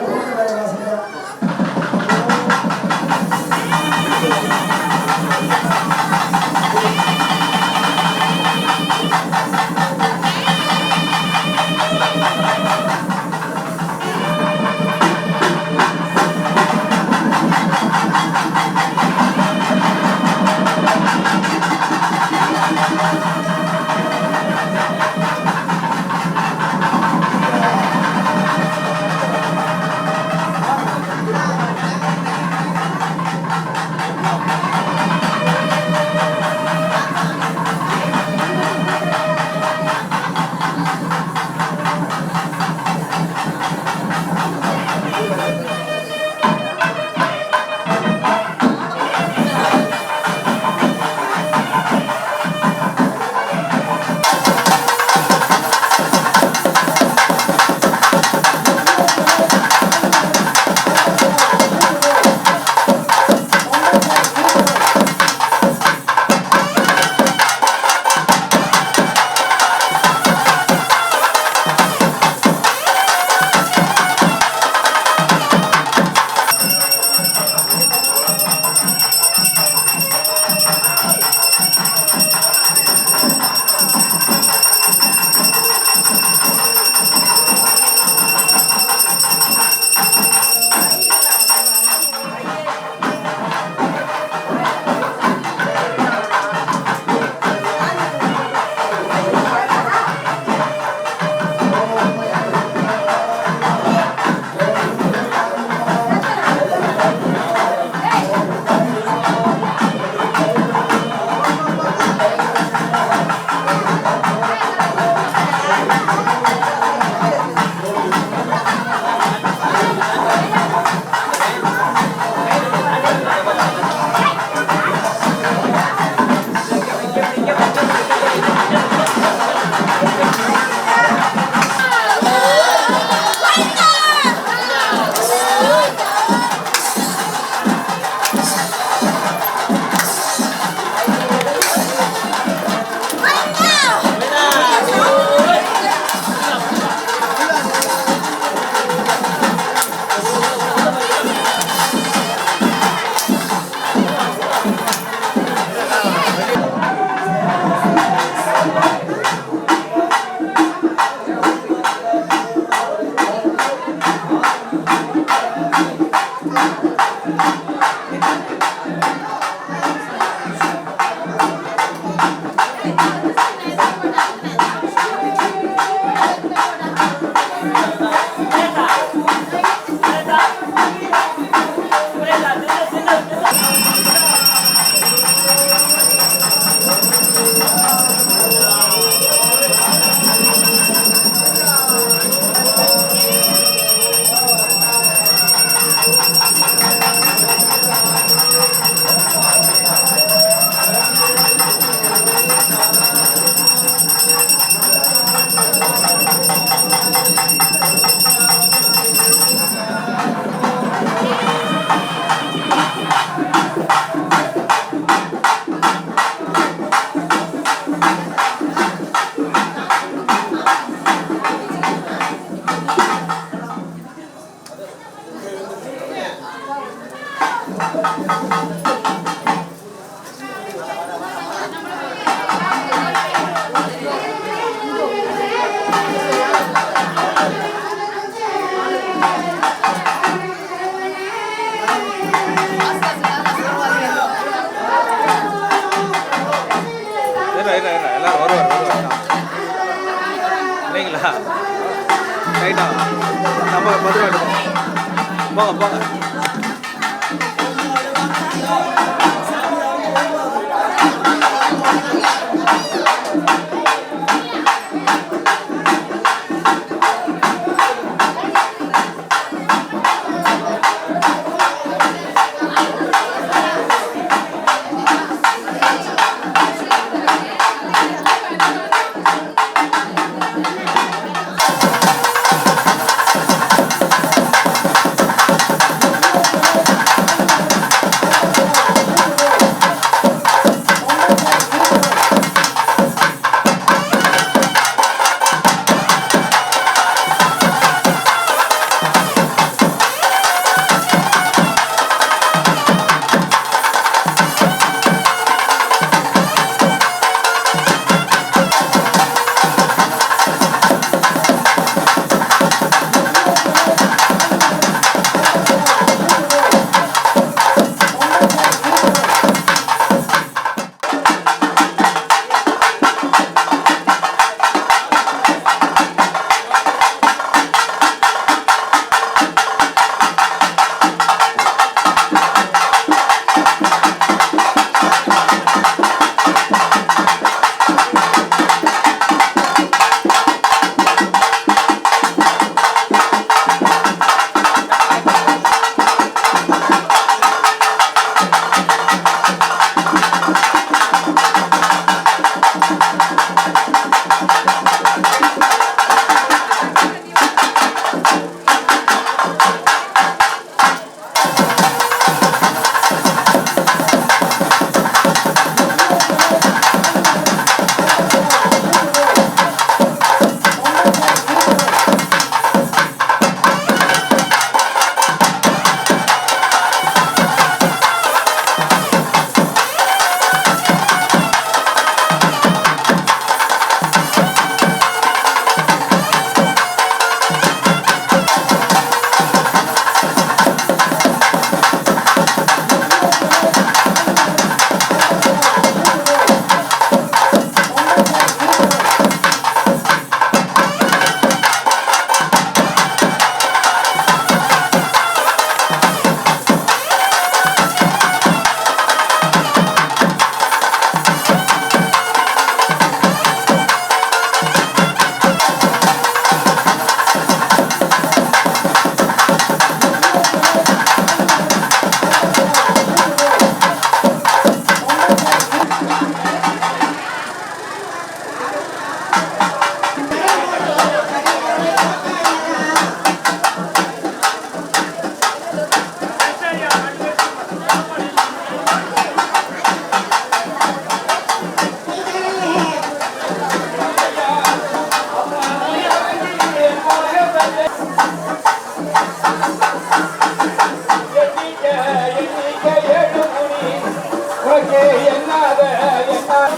எல்லாரும் வருவார் இல்லைங்களா? ரைட்டா நம்ம மதுரை போங்க போங்க.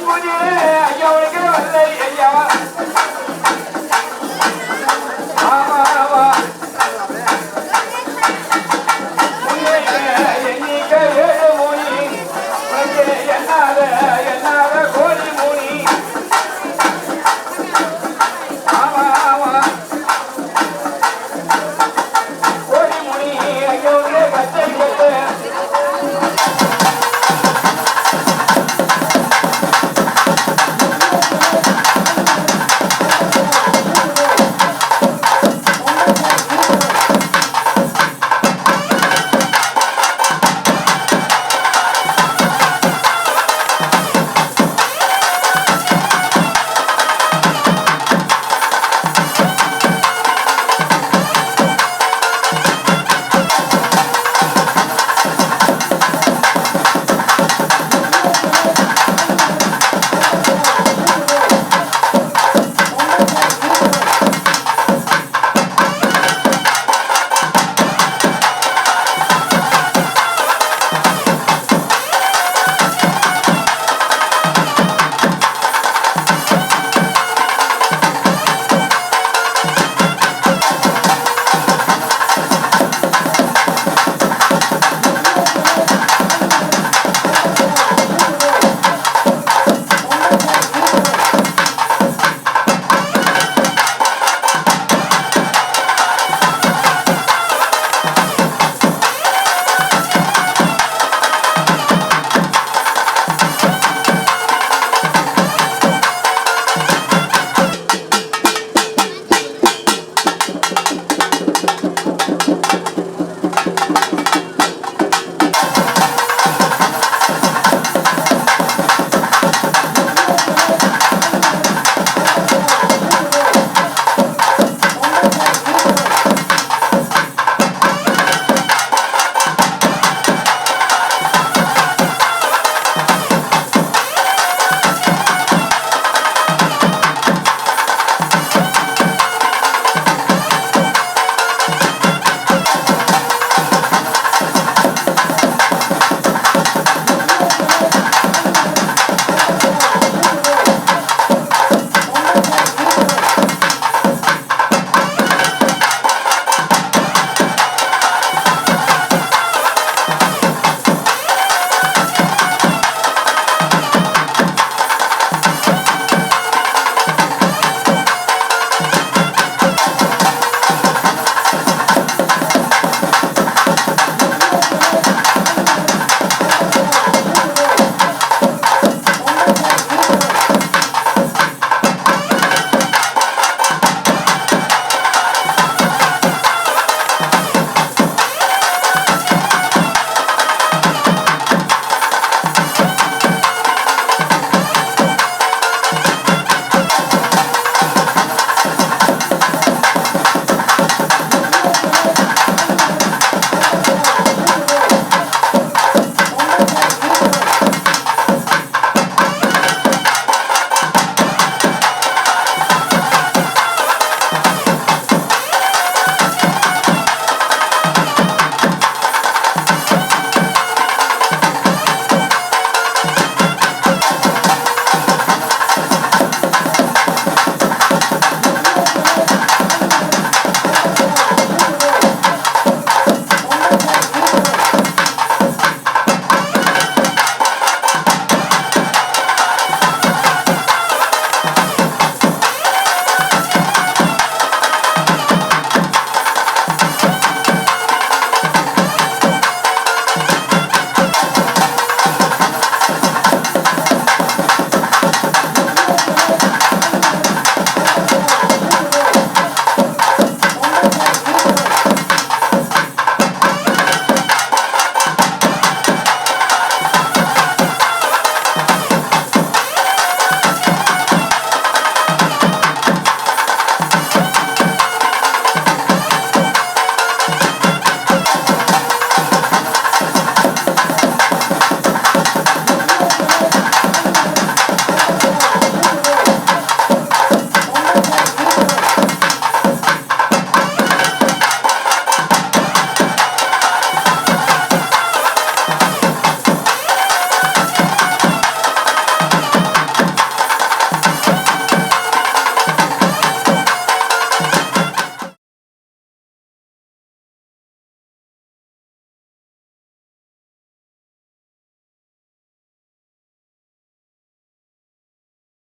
பூஜையிலே